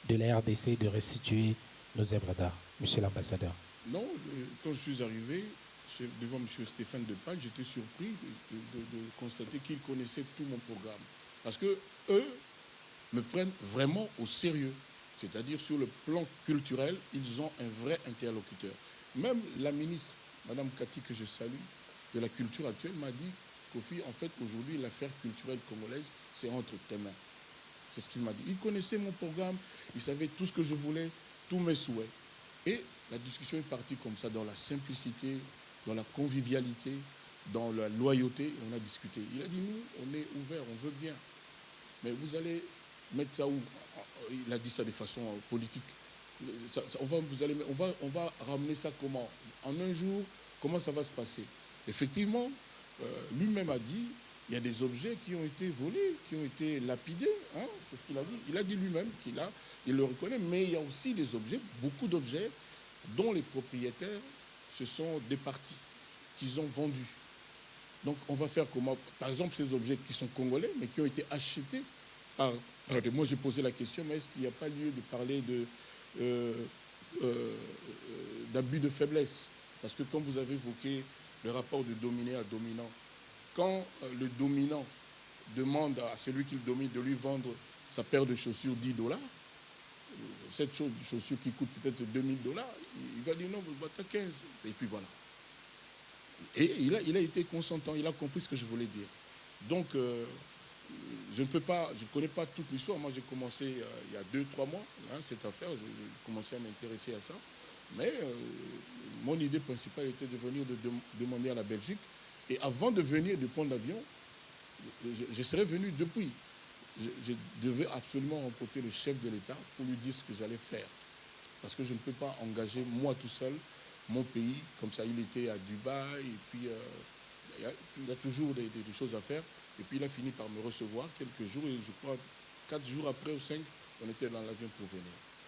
de la RDC de restituer nos œuvres d'art, monsieur l'ambassadeur? Non, quand je suis arrivé devant M. Stéphane Depagne, j'étais surpris de constater qu'il connaissait tout mon programme. Parce que eux me prennent vraiment au sérieux. C'est-à-dire sur le plan culturel, ils ont un vrai interlocuteur. Même la ministre, Mme Cathy, que je salue, de la culture actuelle, m'a dit, Kofi, en fait, aujourd'hui, l'affaire culturelle congolaise, c'est entre tes mains. C'est ce qu'il m'a dit. Il connaissait mon programme, il savait tout ce que je voulais, tous mes souhaits. Et la discussion est partie comme ça, dans la simplicité, dans la convivialité, dans la loyauté. On a discuté. Il a dit, nous, on est ouverts, on veut bien. Mais vous allez mettre ça où? Il a dit ça de façon politique. On va ramener ça comment? En un jour, comment ça va se passer? Effectivement, lui-même a dit, Il y a des objets qui ont été volés, qui ont été lapidés. Hein, c'est ce qu'il a dit. Il a dit lui-même il le reconnaît. Mais il y a aussi des objets, beaucoup d'objets, dont les propriétaires se sont départis, qu'ils ont vendus. Donc on va faire comment? Par exemple, ces objets qui sont congolais, mais qui ont été achetés par... Moi j'ai posé la question, mais est-ce qu'il n'y a pas lieu de parler d'abus de faiblesse? Parce que comme vous avez évoqué le rapport de dominé à dominant, quand le dominant demande à celui qu'il domine de lui vendre sa paire de chaussures $10, cette chaussure qui coûte peut-être $2000, il va dire non, vous battez 15. Et puis voilà. Et il a été consentant, il a compris ce que je voulais dire. Donc, je ne connais pas toute l'histoire. Moi, j'ai commencé il y a 2-3 mois, hein, cette affaire, j'ai commencé à m'intéresser à ça. Mais mon idée principale était de venir demander à la Belgique. Et avant de venir, de prendre l'avion, je serais venu depuis. Je devais absolument rencontrer le chef de l'État pour lui dire ce que j'allais faire. Parce que je ne peux pas engager moi tout seul mon pays. Comme ça, il était à Dubaï, et puis il y a toujours des choses à faire. Et puis il a fini par me recevoir quelques jours, et je crois 4 jours après ou 5, on était dans l'avion pour venir.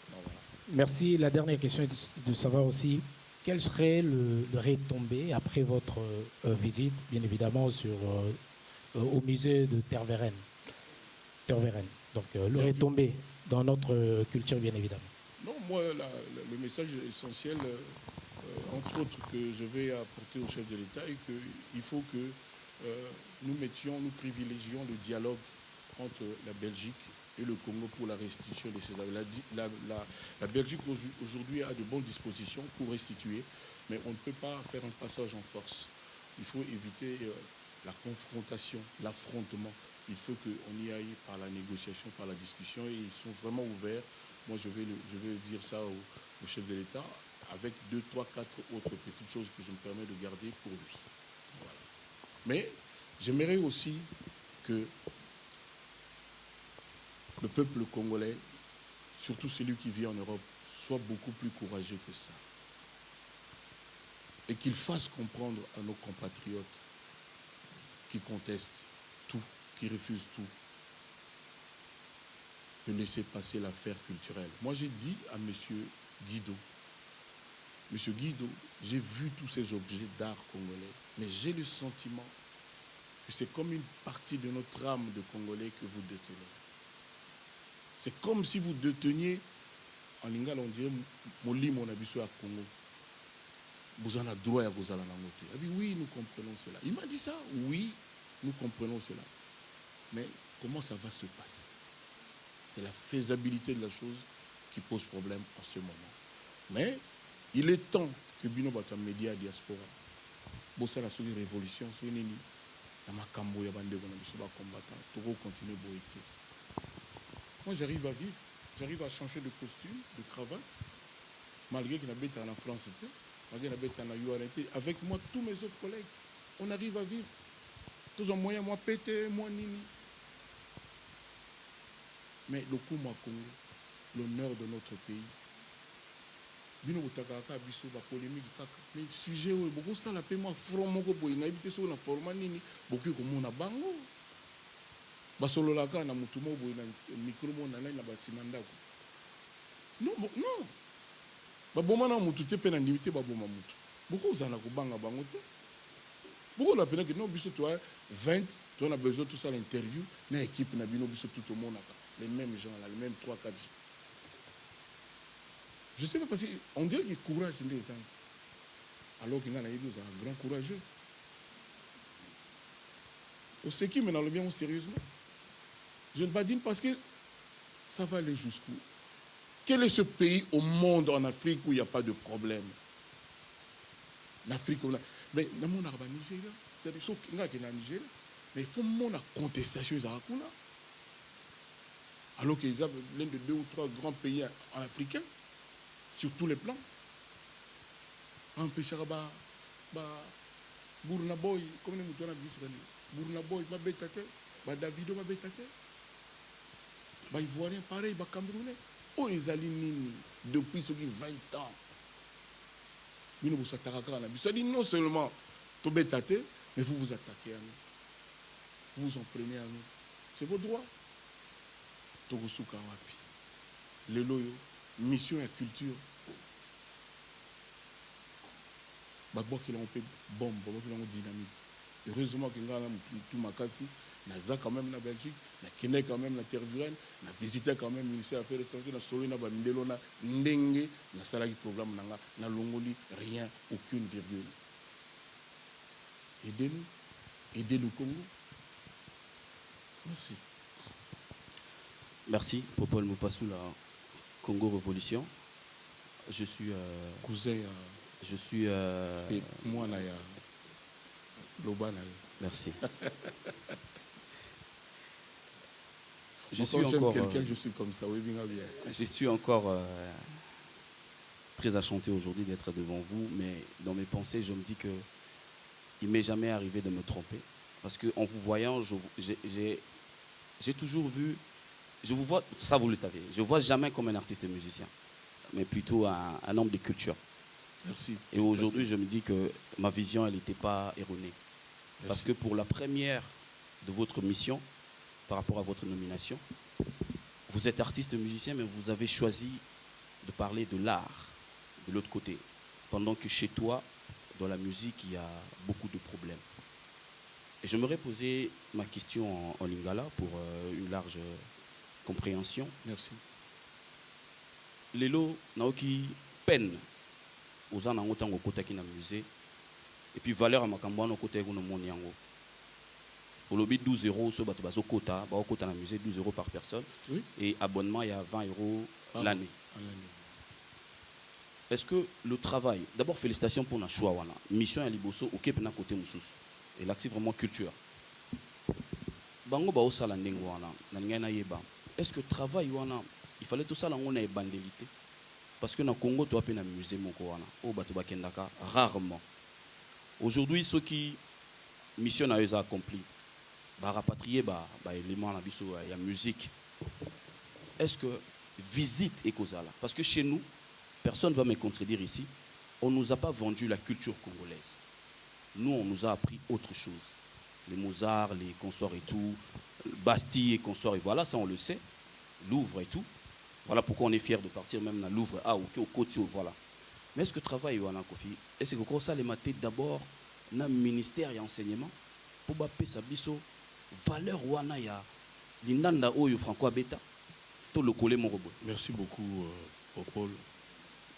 Donc, voilà. Merci. La dernière question est de savoir aussi quel serait le retombé après votre visite, bien évidemment, au musée de Tervueren. Donc, le retombé dans notre culture, bien évidemment. Non, moi, le message essentiel, entre autres, que je vais apporter au chef de l'État, est qu'il faut que nous privilégions le dialogue entre la Belgique et le Congo pour la restitution de ces œuvres. La Belgique aujourd'hui a de bonnes dispositions pour restituer, mais on ne peut pas faire un passage en force. Il faut éviter la confrontation, l'affrontement. Il faut qu'on y aille par la négociation, par la discussion, et ils sont vraiment ouverts. Moi, je vais dire ça au chef de l'État, avec 2, 3, 4 autres petites choses que je me permets de garder pour lui. Voilà. Mais j'aimerais aussi que le peuple congolais, surtout celui qui vit en Europe, soit beaucoup plus courageux que ça. Et qu'il fasse comprendre à nos compatriotes qui contestent tout, qui refusent tout, de laisser passer l'affaire culturelle. Moi, j'ai dit à M. Guido, Monsieur Guido, j'ai vu tous ces objets d'art congolais, mais j'ai le sentiment que c'est comme une partie de notre âme de Congolais que vous détenez. C'est comme si vous déteniez, en lingala on dirait, Molimo Nabiso à Congo. Vous en avez droit à vous aller en Il dit oui, nous comprenons cela. Il m'a dit ça, oui, nous comprenons cela. Mais comment ça va se passer? C'est la faisabilité de la chose qui pose problème en ce moment. Mais il est temps que Bino Bata Média Diaspora, Bossa la une révolution, sur une Namakambo Yabande Bonabisoba combattant, Togo continue Boïti. Moi j'arrive à vivre, j'arrive à changer de costume, de cravate, malgré que j'habite en France, malgré que j'habite en URT, avec moi, tous mes autres collègues, on arrive à vivre. Tous en moyen, moi pété, moi nini. Mais le coup, moi, Congo, l'honneur de notre pays, bino botakaka biso ba polémique kaka mais sujet oyo boko sala pe moi front moko boy na ibite so na format nini boki ko mona bango basololaka na mutu mo boy na micro mo na na basima ndako non ba boma na mutu te pe na ndimite ba boma mutu boko zana ko banga bango te boko la pena que non biso toi 20 on a besoin tout ça l'interview na équipe na bino biso tout au monde les mêmes gens là les mêmes 3-4 gens. Je sais pas parce qu'on dirait qu'il courage les gens. Alors qu'il y a un grand courageux. Au ce qui maintenant le bien sérieusement. Je ne vais pas dire parce que ça va aller jusqu'où. Quel est ce pays au monde en Afrique où il n'y a pas de problème? L'Afrique, mais dans mon arbre Nigeria, c'est-à-dire qu'il y a Nigeria, mais il faut la contestation alors qu'il y a l'un de 2 ou 3 grands pays en africains. Sur tous les plans. Empêcher Burna Boy, comme nous avons dit, Burna Boy, Babetate, Davido, Babetate, Ivoirien, pareil, Camerounais. Oh, ils allaient depuis 20 ans. Nous ça dit non seulement Tobetate, mais vous vous attaquez à nous. vous en prenez à nous. C'est vos droits. Togosuka wapi. Les loyaux, mission et culture. Babou qui l'ont fait bombe, babou qui l'ont dynamique. Heureusement que nous avons tout makasi, nous avons quand même la Belgique, nous avons quand même la terre virane, nous avons visité quand même le ministère des Affaires étrangères, nous avons solo na bandelo na ndenge, na salaki programme nanga, na longoli rien, aucune virgule. Aidez-nous, aidez le Congo. Merci. Merci, Popol Mopassou, la Congo Révolution. Je suis. Cousin. Je suis. Moi, Naya. Loba, Naya. Merci. Je suis encore. Quelqu'un, je suis comme ça, oui, bien, bien. Je suis encore très enchanté aujourd'hui d'être devant vous, mais dans mes pensées, je me dis que il m'est jamais arrivé de me tromper, parce que en vous voyant, j'ai toujours vu. Je vous vois, ça vous le savez, je ne vois jamais comme un artiste et musicien, mais plutôt un homme de culture. Merci. Et aujourd'hui, je me dis que ma vision, elle n'était pas erronée. Merci. Parce que pour la première de votre mission, par rapport à votre nomination, vous êtes artiste et musicien, mais vous avez choisi de parler de l'art de l'autre côté. Pendant que chez toi, dans la musique, il y a beaucoup de problèmes. Et je me posé ma question en lingala pour une large compréhension. Merci. Lelo naoki peine aux gens en autant côté qui n'a musée et puis valeur à makambano côté qu'on moni yango. Pour le bit 12 € sur bato bazo quota, ba quota na musée 12 € par personne. Oui. Et abonnement il y a 20 € l'année. Est-ce que le travail, d'abord félicitations pour la choix wana, mission à liboso OK pena côté mususu. Et là c'est vraiment culture. Bango ba osala ndenge wana na ngena yeba. Est-ce que travail wana il fallait tout ça là on a évangélité parce que dans Congo tu as peine à musée moko wana o bato bakendaka rarement. Aujourd'hui ceux qui mission a accompli ba rapatrier ba élément na biso ya musique. Est-ce que visite et causala parce que chez nous personne ne va me contredire ici, on nous a pas vendu la culture congolaise. Nous on nous a appris autre chose. Les Mozart, les consorts et tout, Bastille et consorts, et voilà, ça on le sait, Louvre et tout. Voilà pourquoi on est fiers de partir même dans Louvre, au côté, voilà. Mais est-ce que travail ou Kofi, est-ce que ça les mater d'abord dans le ministère et enseignement pour baper sa biso valeur ou ya l'indanda oyo franco beta to le coller mon robot. Merci beaucoup Paul.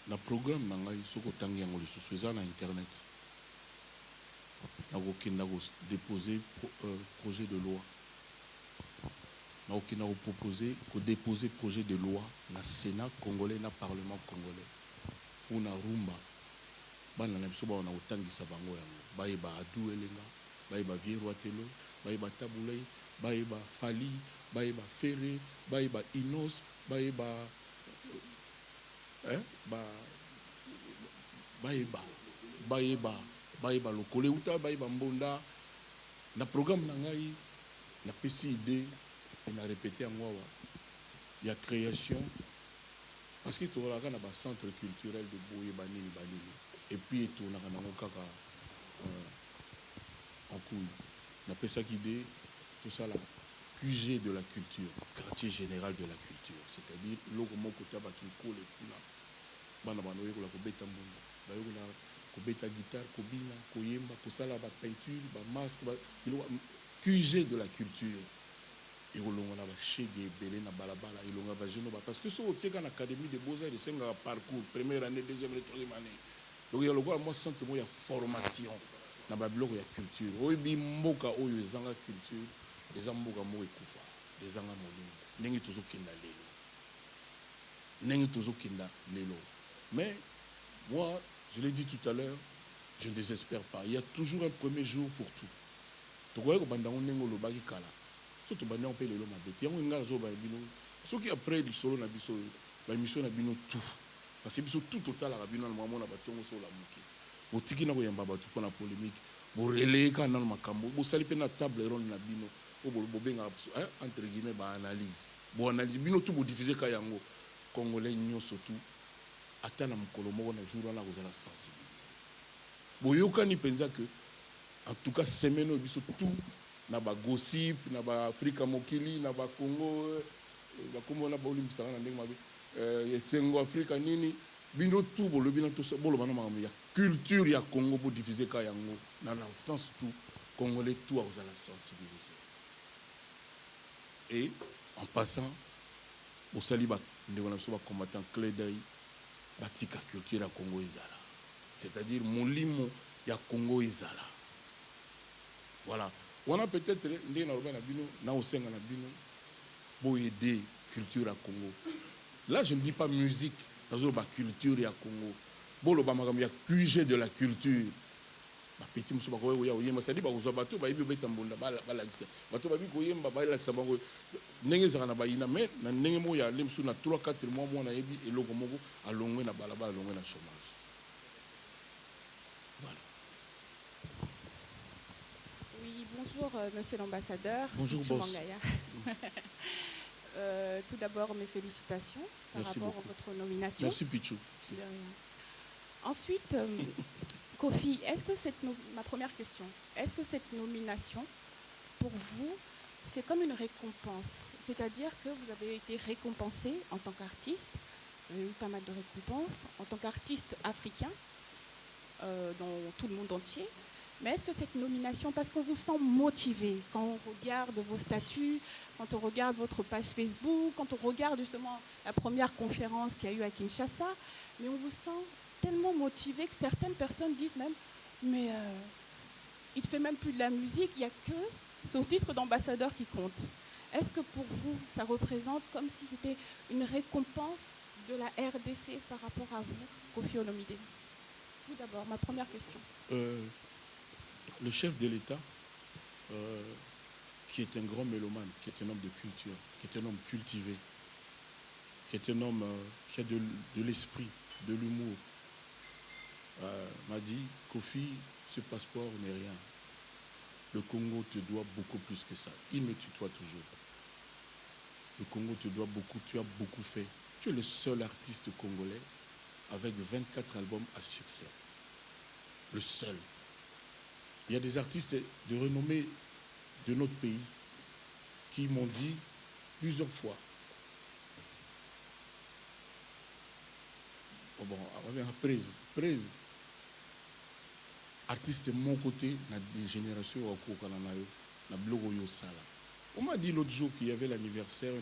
Le programme nanga isoko tangi yango lisusu na internet. Nous avons déposé projet de loi. Nous avons proposé déposer projet de loi dans le Sénat congolais, dans le Parlement congolais. Pour la rumba, bana na biso ba na utangisa bango yango. Bayeba adu elenga, bayeba vierwa telo, bayeba tabulei, bayeba fali, bayeba ferré, bayeba inos, bayeba bayeba lokole uta bayeba mbonda na programme na ngai na pesi idée et na répéter en moi il y a création parce que tu as un centre culturel de Boye Banini et puis tu as un kaka en couille na pesa idée tout ça là QG de la culture quartier général de la culture c'est-à-dire logo moko taba ki kole kuna bana bana yokola ko beta mbonda ba yokola kobeta guitare, kobina, koyemba, kosala ba peinture, ba masque, ba QG de la culture. Et on a chégé belé na balabala, et on a jeune parce que ce au tiers en académie de beaux-arts, c'est un parcours première année, deuxième et troisième année. Donc il y a le quoi moi centre moi il y a formation na babilo ya culture. Oyebi mboka oyo ezanga culture, ezanga mboka mo ekufa, ezanga molimo. Nengi tozo kinda lelo. Nengi tozo kinda lelo. Mais moi je l'ai dit tout à l'heure, je ne désespère pas. Il y a toujours un premier jour pour tout. Tu vois que pendant on est au bagi kala, surtout pendant on paye le loma bête. Il y a un gars qui a bino, ceux qui après du solo na biso, la mission na bino tout. Parce que biso tout total la bino na maman na batongo sur la muki. Botiki na koyamba batu pour la polémique. Bo relayer kana na makambo, bo sali pe na table ronde na bino, bo benga entre guillemets ba analyse. Bo analyse bino tout bo diffuser ka yango congolais nyonso tout. Atana mukolo moko na jour wana kozala sensibiliser boyokani penza que en tout cas semaine biso tout na ba gossip na ba Afrika mokili na ba Congo ba Congo na ba olimbisaka na ndenge mabe esengo Afrika nini bino tout bolobi na to boloba na makambo ya culture ya Congo pour diffuser ka yango na sens tout congolais tout aux la sensibiliser et en passant au saliba ndeko na so ba combattant clé d'œil batika culture ya Congo ezala c'est-à-dire molimo ya Congo ezala voilà on a peut-être ndé na roba na bino na osenga na bino pour aider culture à Congo. Là je ne dis pas musique dans ba culture ya Congo bolo ba makambo ya QG de la culture ba petit muso ba ko ya oyemba ça dit ba ko bato ba ibi beta mbunda ba la gisa bato ba bi ko yemba ba la gisa bango ndenge zaka na ba ina mais na ndenge mo ya lemsu na 3-4 mois mo na yebi eloko moko alongwe na balaba alongwe na chômage. Voilà. Oui, bonjour Monsieur l'ambassadeur. Bonjour boss. Tout d'abord mes félicitations par Merci rapport beaucoup. à votre nomination. Merci Pichou. De rien. Ensuite, Kofi, est-ce que ma première question, est-ce que cette nomination, pour vous, c'est comme une récompense? C'est-à-dire que vous avez été récompensé en tant qu'artiste, vous avez eu pas mal de récompenses, en tant qu'artiste africain, dans tout le monde entier. Mais est-ce que cette nomination, parce qu'on vous sent motivé, quand on regarde vos statuts, quand on regarde votre page Facebook, quand on regarde justement la première conférence qu'il y a eu à Kinshasa, mais on vous sent tellement motivé que certaines personnes disent même, mais il ne fait même plus de la musique, il n'y a que son titre d'ambassadeur qui compte. Est-ce que pour vous, ça représente comme si c'était une récompense de la RDC par rapport à vous, Kofi Olomide? Tout d'abord, ma première question. Le chef de l'État, qui est un grand mélomane, qui est un homme de culture, qui est un homme cultivé, qui est un homme qui a de l'esprit, de l'humour, m'a dit, Kofi, ce passeport n'est rien. Le Congo te doit beaucoup plus que ça. Il me tutoie toujours. Le Congo te doit beaucoup, tu as beaucoup fait. Tu es le seul artiste congolais avec 24 albums à succès. Le seul. Il y a des artistes de renommée de notre pays qui m'ont dit plusieurs fois. Oh bon, prise. Artiste de mon côté, na des générations au Kananayo, na blogo yo sala. On m'a dit l'autre jour qu'il y avait un anniversaire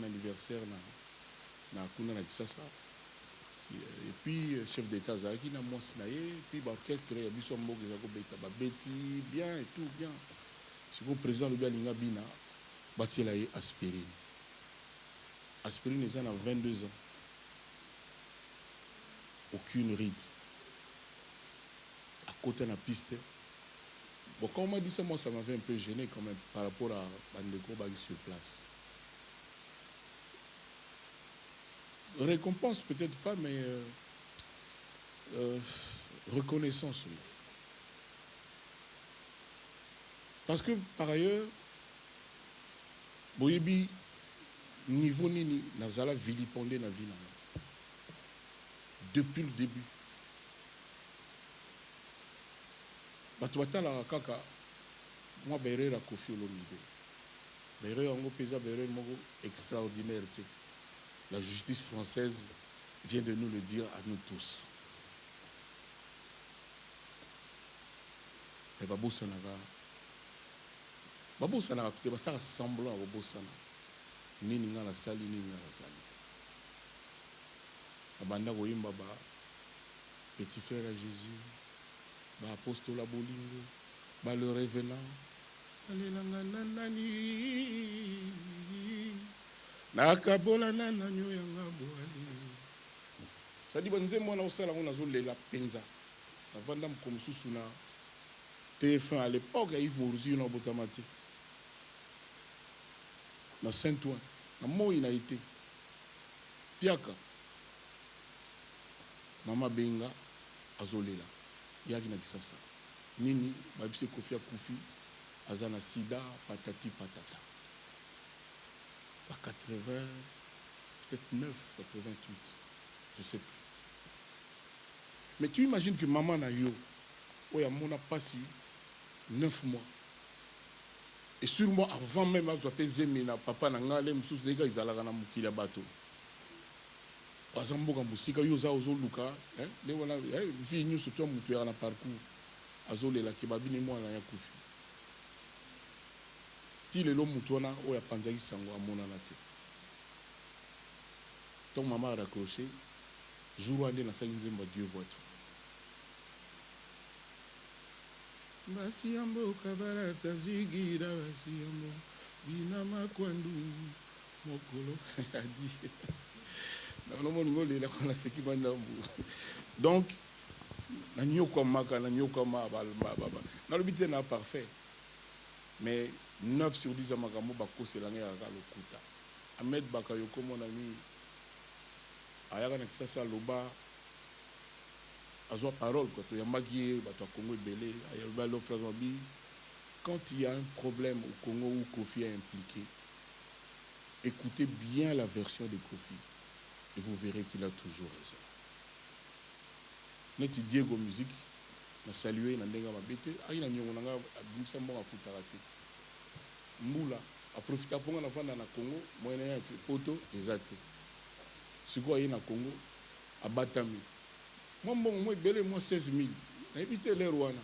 na Kuna na Kisasa. Et puis chef d'État Zaki na Mosnaye, et puis l'orchestre ya biso mboka zako beta ba beti bien et tout bien. C'est le président Louis Alinga Bina bâti aspirine. Aspirine ils en a 22 ans. Aucune ride. À côté de la piste. Bon, quand on m'a dit ça, moi, ça m'avait un peu gêné quand même par rapport à Bandeko Bagi sur place. Récompense, peut-être pas, mais reconnaissance, oui. Parce que, par ailleurs, Boyebi, niveau nini, Nazala vilipendé na vie. Depuis le début. Batouata la kaka, moi Béré la Kofi Olomide. Béré en pesa Béré mogo extraordinaire. La justice française vient de nous le dire à nous tous. Mais Babou Sanaga, peut-être ça ressemble à Babou Sana. Ni ninga la sali, ni ninga la sali. Abanda Goyimba ba petit frère à Jésus. Ba apostole Bolingo, ba le revenant, alelanga nanani, nakabola nananyo yanga boali. Ça dit banze mwana osala on azolela penza. Avanda mkomsusu na TF1 à l'époque Yves Mourouzi na Botamati. Na Saint-Ouen, na moi na été. Piaka. Mama Benga azolela. Yaki na Kisasa. Nini, babise Kofi a Kofi, azana sida, patati patata. À 80, peut-être 9, 88, je ne sais plus. Mais tu imagines que maman n'a eu, oh, mon a passé 9 mois. Et sûrement avant même, je vais Zemina, papa Nangale, Moussous Dega, ils allaient à Moukila Bateau. Par exemple, quand Moussika, Yosa, Ozo Luka, les voilà, vie nous surtout Moutuer en parcours, Azole la Kebabi, et moi, la Yakoufi. Si les l'homme Moutouana, ou ya Panzaki Sango, à mon anate. Ton maman a raccroché, jour où on est dans la salle, Dieu voit tout. Basiambo kabarata zigira basiambo binama kwandu mokolo a dit donc na nyoko maka na nyoko ma na l'obité na parfait mais 9 sur 10 amagambo bakose la ngaya ka lokuta Ahmed Bakayoko mon ami ayaka na kisasa loba azwa parole quand il y a magie bato Congo belé ayalba lo frère Mabi quand il y a un problème au Congo où Kofi est impliqué écoutez bien la version de Kofi et vous verrez qu'il a toujours raison. Neti Diego musique na saluer na ndenga mabete aina nyongo nanga abimisa mbonga futarate mbula a profiter pour na vanda na Congo moyena ya poto ezate siko ayi na Congo abatami moi bon belé moi 16 000 na éviter les Rwanda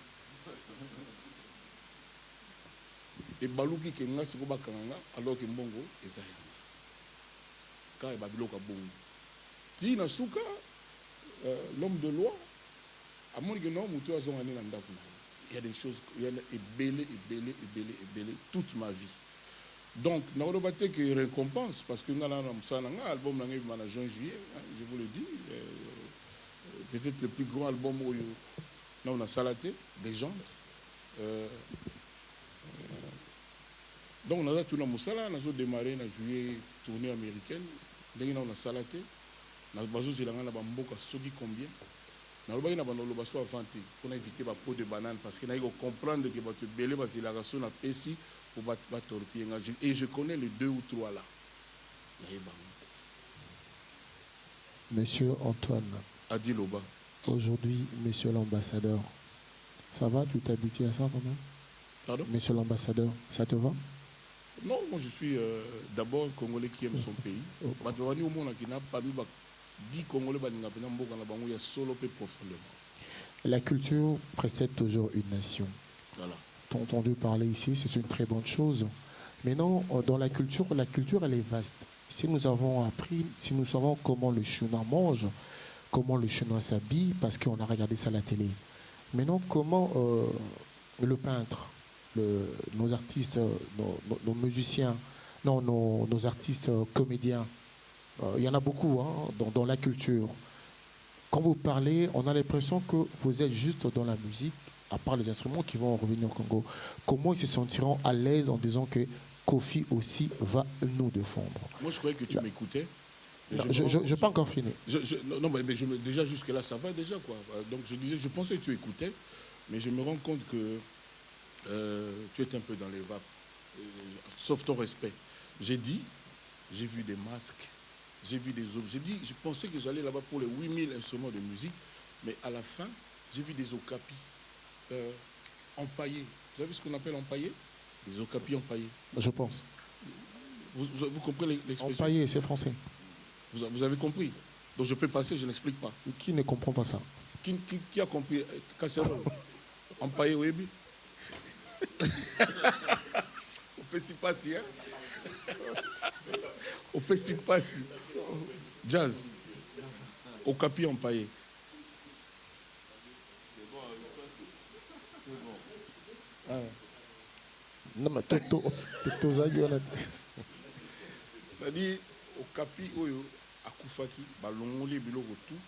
et baluki ke nga siko bakanga alors que mbongo ezaya ka e babiloka bongo ti na suka l'homme de loi à mon que non muto azongani na ndaku il y a des choses il y a belé toute ma vie donc na robate que récompense parce que ngala na musana nga album na ngi na juin juillet je vous le dis peut-être le plus grand album où là on a Salaté des gens donc on a tout le Moussala on a démarré en juillet tournée américaine là on a Salaté na bazo zilanga na bamboka soki combien na lobaki na bando lobaso avanté pour éviter ba pot de banane parce que na il comprendre que bato belé parce la raison na pesi pour ba torpiller et je connais les 2 ou 3 là. Monsieur Antoine Adiloba. Aujourd'hui, monsieur l'ambassadeur, ça va? Tu t'habitues à ça quand même? Pardon? Monsieur l'ambassadeur, ça te va? Non, moi je suis d'abord Congolais qui aime son pays. Au monde qui n'a pas 10 Congolais il y a solo peu profondément. La culture précède toujours une nation. Voilà. Tu as entendu parler ici, c'est une très bonne chose. Mais non, dans la culture elle est vaste. Si nous avons appris, si nous savons comment le Chinois mange, comment le Chinois s'habille, parce qu'on a regardé ça à la télé. Maintenant, comment le peintre, nos artistes, nos musiciens, non, nos artistes comédiens, il y en a beaucoup dans la culture. Quand vous parlez, on a l'impression que vous êtes juste dans la musique, à part les instruments qui vont revenir au Congo. Comment ils se sentiront à l'aise en disant que Kofi aussi va nous défendre? Moi, je croyais que tu m'écoutais. Je n'ai pas encore fini. Non, mais déjà jusque-là, ça va déjà, quoi. Donc, je pensais que tu écoutais, mais je me rends compte que tu es un peu dans les vapes. Sauf ton respect. J'ai vu des masques, j'ai vu des objets. Je pensais que j'allais là-bas pour les 8000 instruments de musique, mais à la fin, j'ai vu des okapis empaillés. Vous savez ce qu'on appelle empaillés? Des okapis empaillés. Je pense. Vous comprenez l'expression? Empaillé, c'est français. Vous avez compris. Donc je peux passer, je n'explique pas. Qui ne comprend pas ça? Qui a compris? Casserole. Empaillé, oui. On peut s'y passer, hein? On peut s'y passer. Jazz. Okapi empaillé. Non, mais c'est-à-dire, Okapi oyo akufaki balongoli biloko tout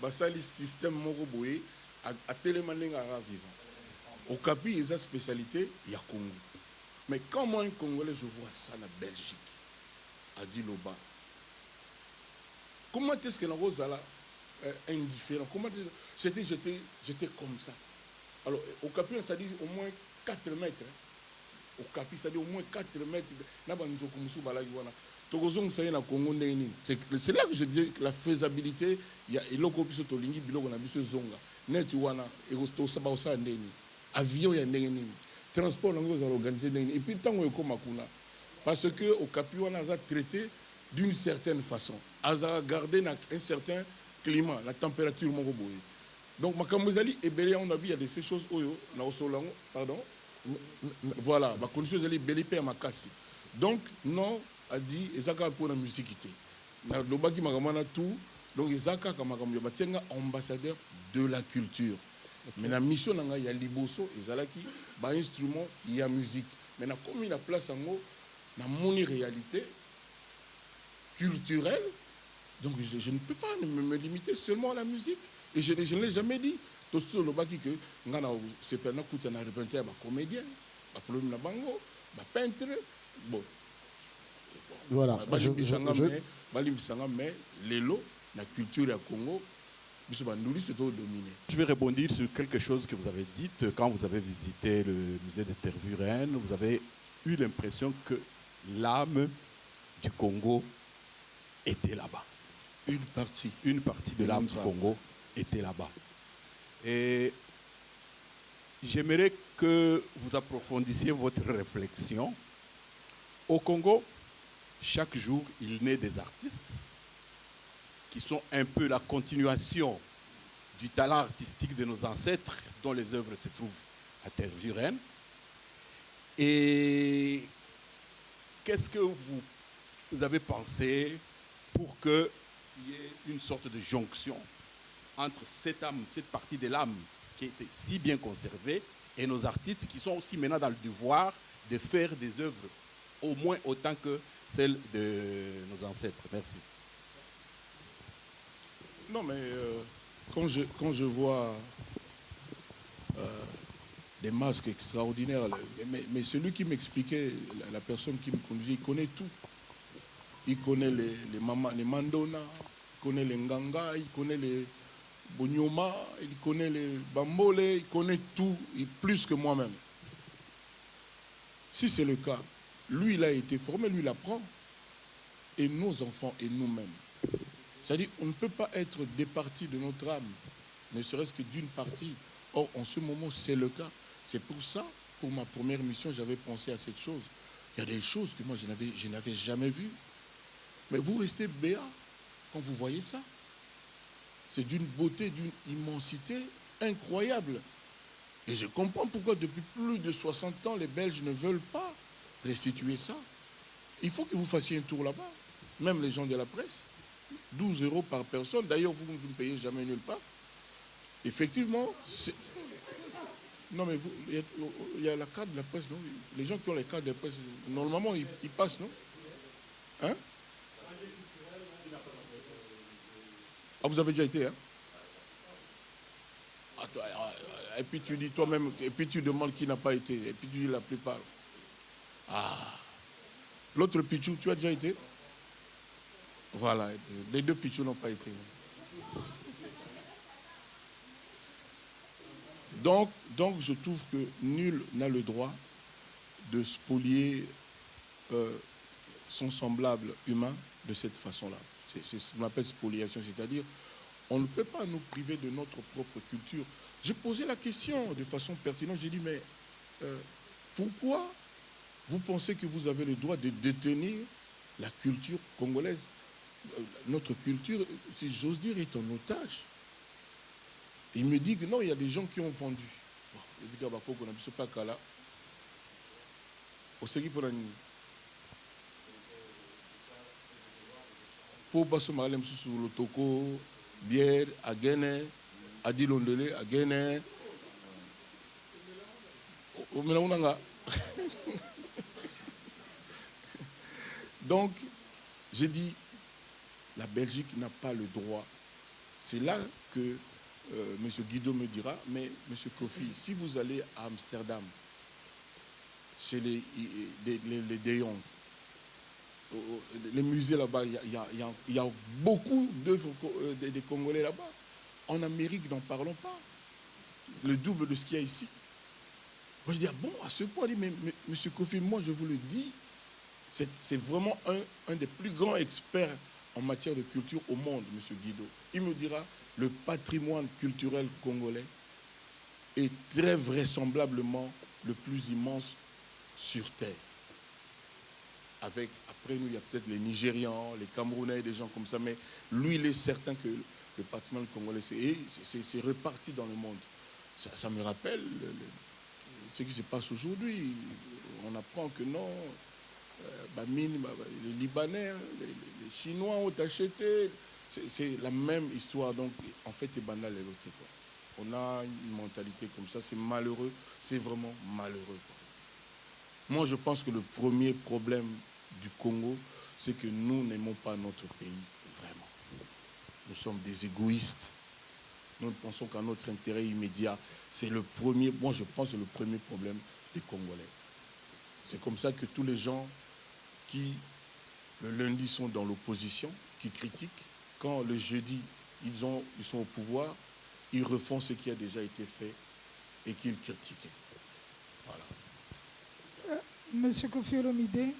basali système moko boye a télémaninga vivant. Okapi est sa spécialité ya Congo. Mais comment un Congolais je vois ça en Belgique a dit Loba. Comment est-ce que la rose là indifférent? Comment j'étais comme ça. Alors Okapi ça dit au moins 4 mètres. Au Capi, ça dit au moins 4 mètres. C'est là que je disais que la faisabilité, il y a avion, il y a transport on a organisé et puis tant qu'on makuna parce que au Capi on a traité d'une certaine façon, a gardé un certain climat, la température mon robot. Donc makamozali et belé on a vu il y a des ces choses oyo na osolango pardon. Voilà, ma condition est belipé à ma casse. Donc non a dit ezaka pour la musique na lobaki makamana tout donc ezaka kamakamyo batenga ambassadeur de la culture. Mais la mission nanga ya liboso ezalaki ba instrument ya musique. Mais na comme la place en haut na moni réalité culturelle. Donc je ne peux pas me limiter seulement à la musique et je ne l'ai jamais dit. Tout ce lobaki que ngana c'est pas na kuta na repentir ba comédien, ba problème na bango, ba peintre, bon. Voilà. Mais l'élo, la culture à Congo, c'est tout dominé. Je vais rebondir sur quelque chose que vous avez dit quand vous avez visité le musée de Tervuren. Vous avez eu l'impression que l'âme du Congo était là-bas. Une partie de l'âme du Congo était là-bas. Et j'aimerais que vous approfondissiez votre réflexion. Au Congo, chaque jour, il naît des artistes qui sont un peu la continuation du talent artistique de nos ancêtres, dont les œuvres se trouvent à Tervuren. Et qu'est-ce que vous avez pensé pour qu'il y ait une sorte de jonction entre cette âme, cette partie de l'âme qui était si bien conservée et nos artistes qui sont aussi maintenant dans le devoir de faire des œuvres au moins autant que celles de nos ancêtres. Merci. Non, mais quand je vois des masques extraordinaires, mais celui qui m'expliquait, la personne qui me conduisait, il connaît tout. Il connaît les mandona, il connaît les nganga, il connaît les bonyoma, il connaît les bambole, il connaît tout, plus que moi-même. Si c'est le cas, lui, il a été formé, lui, il apprend. Et nos enfants et nous-mêmes. C'est-à-dire, on ne peut pas être départi de notre âme, ne serait-ce que d'une partie. Or, en ce moment, c'est le cas. C'est pour ça, pour ma première mission, j'avais pensé à cette chose. Il y a des choses que moi, je n'avais jamais vues. Mais vous restez béat quand vous voyez ça. C'est d'une beauté, d'une immensité incroyable. Et je comprends pourquoi depuis plus de 60 ans, les Belges ne veulent pas restituer ça. Il faut que vous fassiez un tour là-bas. Même les gens de la presse. 12 € par personne. D'ailleurs, vous ne payez jamais nulle part. Effectivement, non mais il y a la carte de la presse, non? Les gens qui ont les cartes de la presse, normalement, ils passent, non? Hein? Ah, vous avez déjà été, hein? Et puis tu dis toi-même, et puis tu demandes qui n'a pas été, et puis tu dis la plupart. Ah. L'autre Pichou, tu as déjà été? Voilà, les deux Pichou n'ont pas été. Donc, je trouve que nul n'a le droit de spolier son semblable humain de cette façon-là. C'est ce qu'on appelle spoliation, c'est-à-dire on ne peut pas nous priver de notre propre culture. J'ai posé la question de façon pertinente, j'ai dit, mais pourquoi vous pensez que vous avez le droit de détenir la culture congolaise? Notre culture, si j'ose dire, est en otage. Il me dit que non, il y a des gens qui ont vendu. Pour passer malem sur le toko, bière, à Guinée, à Dilondele, à Guinée. Donc, j'ai dit, la Belgique n'a pas le droit. C'est là que M. Guido me dira, mais M. Kofi, si vous allez à Amsterdam, chez les De Jong, les musées là-bas, il y a beaucoup d'œuvres des Congolais là-bas. En Amérique, n'en parlons pas. Le double de ce qu'il y a ici. Moi, je dis, ah bon, à ce point, mais M. Kofi, moi, je vous le dis, c'est vraiment un des plus grands experts en matière de culture au monde, M. Guido. Il me dira, le patrimoine culturel congolais est très vraisemblablement le plus immense sur Terre. Après nous, il y a peut-être les Nigérians, les Camerounais, des gens comme ça, mais lui, il est certain que le patrimoine congolais, c'est reparti dans le monde. Ça me rappelle ce qui se passe aujourd'hui. On apprend que non, les Libanais, les Chinois ont acheté. C'est la même histoire. Donc, en fait, c'est banal et l'autre. On a une mentalité comme ça. C'est malheureux. C'est vraiment malheureux, quoi. Moi, je pense que le premier problème du Congo, c'est que nous n'aimons pas notre pays, vraiment. Nous sommes des égoïstes. Nous ne pensons qu'à notre intérêt immédiat. C'est le premier, moi je pense que c'est le premier problème des Congolais. C'est comme ça que tous les gens qui, le lundi, sont dans l'opposition, qui critiquent, quand le jeudi, ils sont au pouvoir, ils refont ce qui a déjà été fait et qu'ils critiquent. Voilà. Monsieur Kofi Olomide,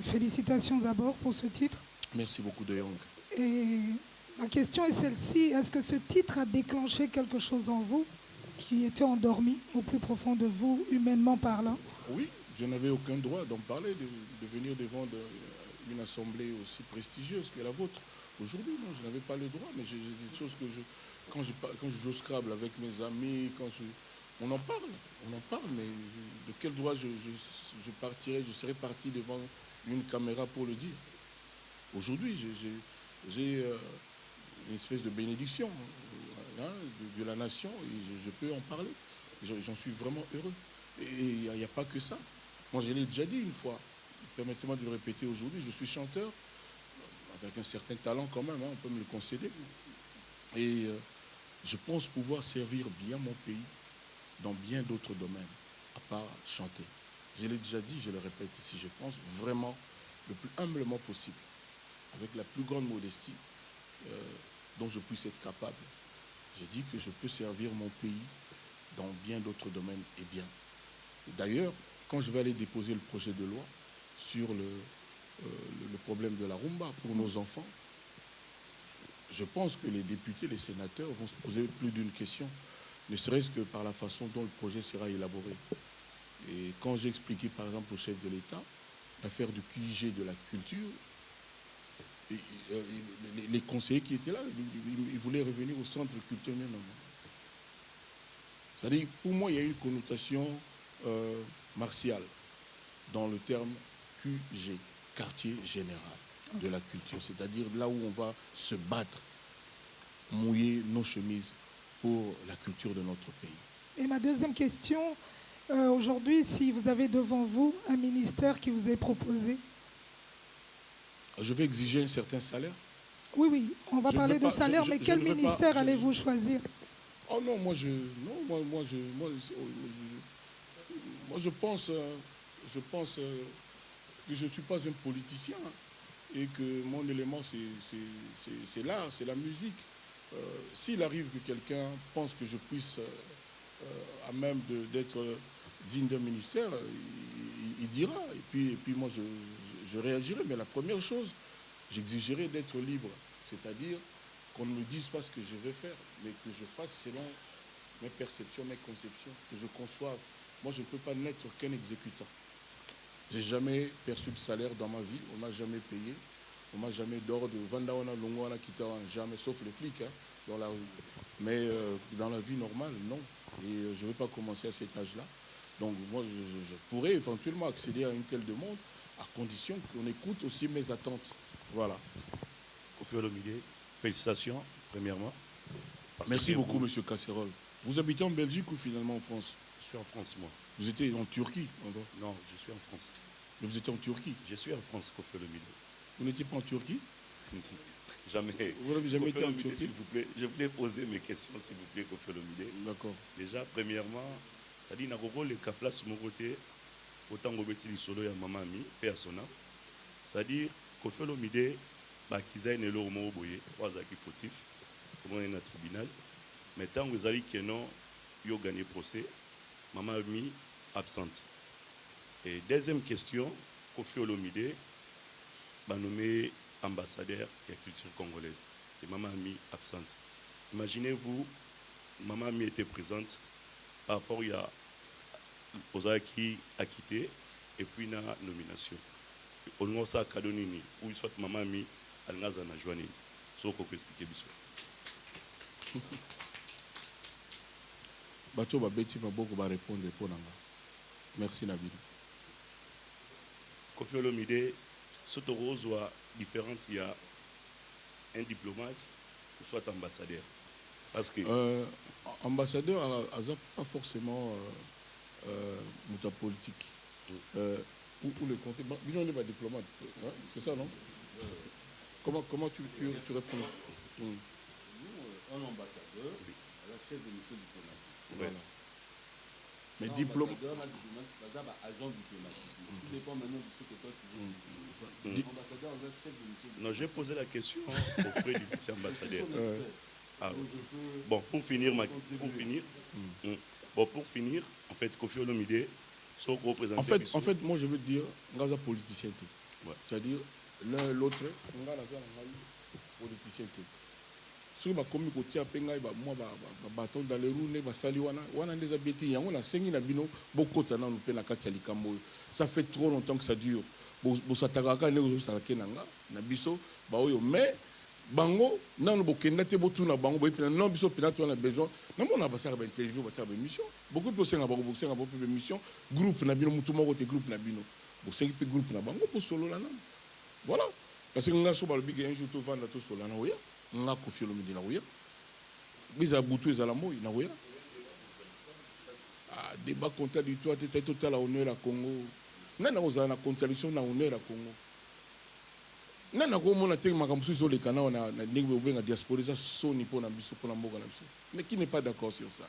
félicitations d'abord pour ce titre. Merci beaucoup de Young. Et ma question est celle-ci. Est-ce que ce titre a déclenché quelque chose en vous qui était endormi au plus profond de vous, humainement parlant? Oui, je n'avais aucun droit d'en parler, de venir devant une assemblée aussi prestigieuse que la vôtre. Aujourd'hui, non, je n'avais pas le droit, mais j'ai des choses que quand je joue au Scrabble avec mes amis, on en parle, mais de quel droit je serais parti devant une caméra pour le dire. Aujourd'hui, j'ai une espèce de bénédiction de la nation et je peux en parler. J'en suis vraiment heureux. Et il n'y a pas que ça. Moi, je l'ai déjà dit une fois. Permettez-moi de le répéter aujourd'hui. Je suis chanteur avec un certain talent quand même, on peut me le concéder. Et je pense pouvoir servir bien mon pays dans bien d'autres domaines, à part chanter. Je l'ai déjà dit, je le répète ici, je pense vraiment le plus humblement possible, avec la plus grande modestie dont je puisse être capable. Je dis que je peux servir mon pays dans bien d'autres domaines et bien. D'ailleurs, quand je vais aller déposer le projet de loi sur le problème de la rumba pour nos enfants, je pense que les députés, les sénateurs vont se poser plus d'une question, ne serait-ce que par la façon dont le projet sera élaboré. Et quand j'ai expliqué par exemple au chef de l'État l'affaire du QIG de la culture, les conseillers qui étaient là, ils voulaient revenir au centre culturel. C'est-à-dire, pour moi, il y a une connotation martiale dans le terme QG, quartier général de la culture. C'est-à-dire là où on va se battre, mouiller nos chemises pour la culture de notre pays. Et ma deuxième question, aujourd'hui, si vous avez devant vous un ministère qui vous est proposé, je vais exiger un certain salaire. Oui, on va parler de salaire, mais quel ministère allez-vous choisir? Oh non, moi je pense que je ne suis pas un politicien et que mon élément c'est l'art, c'est la musique. S'il arrive que quelqu'un pense que je puisse à même d'être digne d'un ministère, il dira. Et puis moi je réagirai. Mais la première chose, j'exigerai d'être libre. C'est-à-dire qu'on ne me dise pas ce que je vais faire, mais que je fasse selon mes perceptions, mes conceptions, que je conçoive. Moi, je ne peux pas n'être qu'un exécutant. Je n'ai jamais perçu de salaire dans ma vie, on ne m'a jamais payé, on ne m'a jamais d'ordre, jamais, sauf les flics dans la rue. Mais dans la vie normale, non. Et je ne vais pas commencer à cet âge-là. Donc moi, je pourrais éventuellement accéder à une telle demande, à condition qu'on écoute aussi mes attentes. Voilà. Kofi Olomide, félicitations, premièrement. Merci beaucoup, monsieur Casserole. Vous habitez en Belgique ou finalement en France? Je suis en France, moi. Vous étiez en Turquie? Non, je suis en France. Mais vous étiez en Turquie? Je suis en France, Kofi Olomide. Vous n'étiez pas en Turquie? Jamais. Vous n'avez jamais été en Turquie? S'il vous plaît, je voulais poser mes questions, s'il vous plaît, Kofi Olomide. D'accord. Déjà, premièrement, c'est-à-dire na koko le place mon côté autant ngobeti lisolo ya mama mi pe ya sona. C'est-à-dire Kofi Olomide ba kiza ne lo mo boye wazaki fautif comme on est dans tribunal. Mais tant vous allez que non yo gagné procès, mama mi absente. Et deuxième question, Kofi Olomide ba nommé ambassadeur de la culture congolaise. Et maman mi absente. Imaginez-vous, maman mi était présente par rapport Ozaki a quitté et puis na nomination. On a ça cadeau nini ou soit maman mi alngaza na joani. Soko ko expliquer biso. Bato babeti maboko ba répondre pour nanga. Merci Nabil. Kofi Olomide, soto rozwa différence il y a un diplomate ou soit ambassadeur. Parce que ambassadeur n'a pas forcément muta politique. Ou le compte. Bilan n'est pas diplomate. Hein? C'est ça, non? Comment tu réponds? Nous, un ambassadeur, la chef de mission diplomatique. Voilà. Mais diplomate. Agent diplomatique. Tout dépend maintenant de ce que toi tu veux. Ambassadeur, chef de mission diplomatique. Non, j'ai posé la question auprès du vice-ambassadeur. Bon, pour finir, en fait, Kofi Olomide, son représentant. En fait, moi je veux dire, Ngaza politicien. Ouais. C'est-à-dire, l'un et l'autre, Ngaza politicien. Si vous avez côté à Penga, moi, bâton dans les roues, wana des habitudes, yango na sengi na bino, beaucoup de temps nous pena kati likambo. Ça fait trop longtemps que ça dure. Bo satakaka ne zo satake nanga, na biso, ba oyo mais bango nanu bokenda te botuna bango boyepena non biso pena to na besoin na mona basaka ba interview ba mission beaucoup de senga ba bosenga ba mission groupe na bino mutu moko te groupe na bino bosengi pe groupe na bango bo solo la nam voilà parce que nga so ba lobi que un jour to vendre to solo na oya nga Kofi Olomide na oya biza butu ezala moi na oya débat contradictoire te c'est total honneur à Congo nana ozala na contradiction na honneur à Congo nana ko mona te makambo so le kana na ndenge obenga diaspora ça soni pona biso pona mboka na biso mais qui n'est pas d'accord sur ça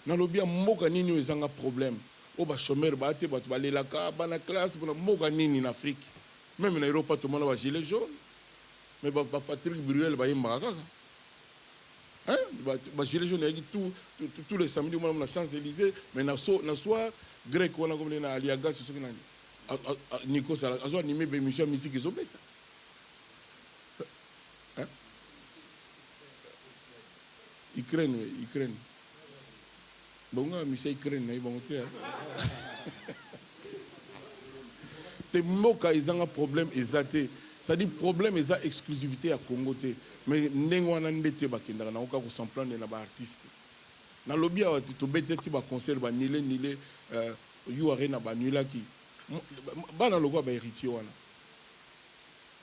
na lobia mboka nini ezanga problème o ba chômeur ba te ba lelaka ba na classe pona mboka nini en Afrique même na Europe tout le monde ba gilet jaune mais ba Patrick Bruel ba yimba kaka hein ba gilet jaune y tous les samedis on a la Champs-Élysées mais na soir grec on a comme na Aliaga c'est ce que na Nico ça a animé be mission musique ezobeta. Ukraine. Bon, mais Ukraine, ils vont monter. Les mots ils ont un problème exacté. Ça dit problème ils ont exclusivité à Congo. Mais n'engo na ndete bakenda na oka ko s'emprendre na ba artiste. Na lobby a to bete ti ba concert ba nile you arena ba nila ki. Ba na logo ba héritier wana.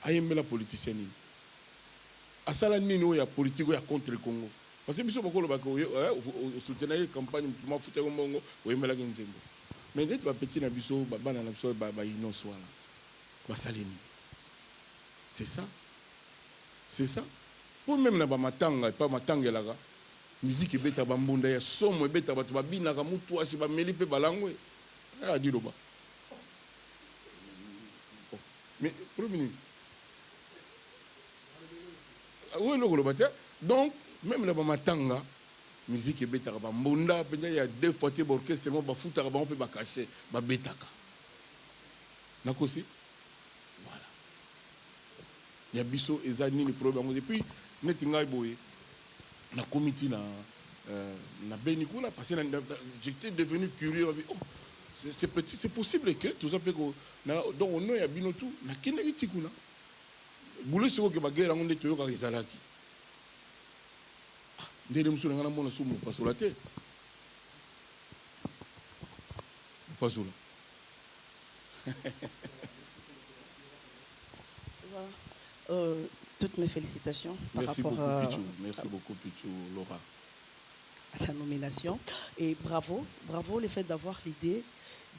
Ayembela politicien ni. Asala nini o ya politique o ya contre le Congo. Parce que biso bakolo bako soutenir campagne ma futa ko mbongo o yemela ke nzembo mais net ba petit na biso ba bana na biso ba innocent wana ba salini c'est ça pour même na ba matanga pas matangela ka musique beta ba mbunda ya somo beta bato ba bina ka mutu asi ba meli pe balangwe a di loba mais premier oui le globate donc même na matanga musique betaka ba mbunda penya ya deux fois te orchestre mo ba futaka ba on peut ba cacher ba betaka nakosi voilà ya biso ezani ni problème et puis neti ngai boye na comité na beni kuna parce que j'étais devenu curieux oh c'est petit c'est possible que tout ça peut que donc on a bino tout na kina itikuna boulé soko ke ba guerre ngonde toyoka ezalaki ndele musu ngana mona sumu pasola te pasola toutes mes félicitations par merci rapport merci beaucoup Pichou Laura à ta nomination et bravo le fait d'avoir l'idée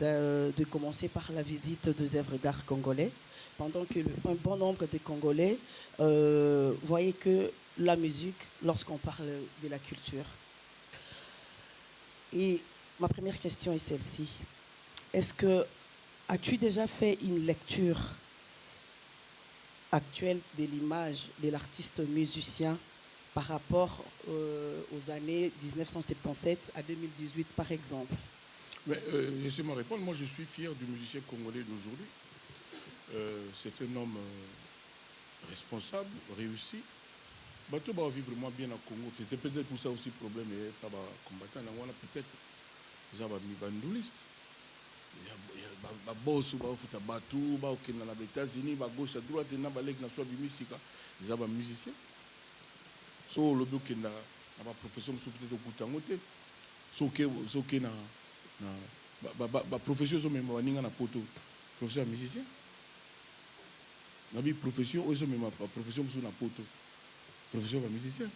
de commencer par la visite des œuvres d'art congolais pendant que un bon nombre de Congolais voyaient que la musique lorsqu'on parle de la culture. Et ma première question est celle-ci. As-tu déjà fait une lecture actuelle de l'image de l'artiste musicien par rapport aux années 1977 à 2018 par exemple? Mais je sais me répondre, moi je suis fier du musicien congolais d'aujourd'hui. C'est un homme responsable, réussi. Bato va vivre vraiment bien au Congo. C'était peut-être pour ça aussi le problème et pas combattant. Peut-être ils ont mis bandoulistes. baboso baofuta bato baokenda na baétats-unis bagauche à droite na baleki na so bimisika eza bamusicien so olobi okenda na baprofession mosusu peut-être okuta yango te so oke na baprofession ezomema baninga na poto profession ya musicien nabi profession oyo ezomema baprofession mosusu na poto profession ya bamusicien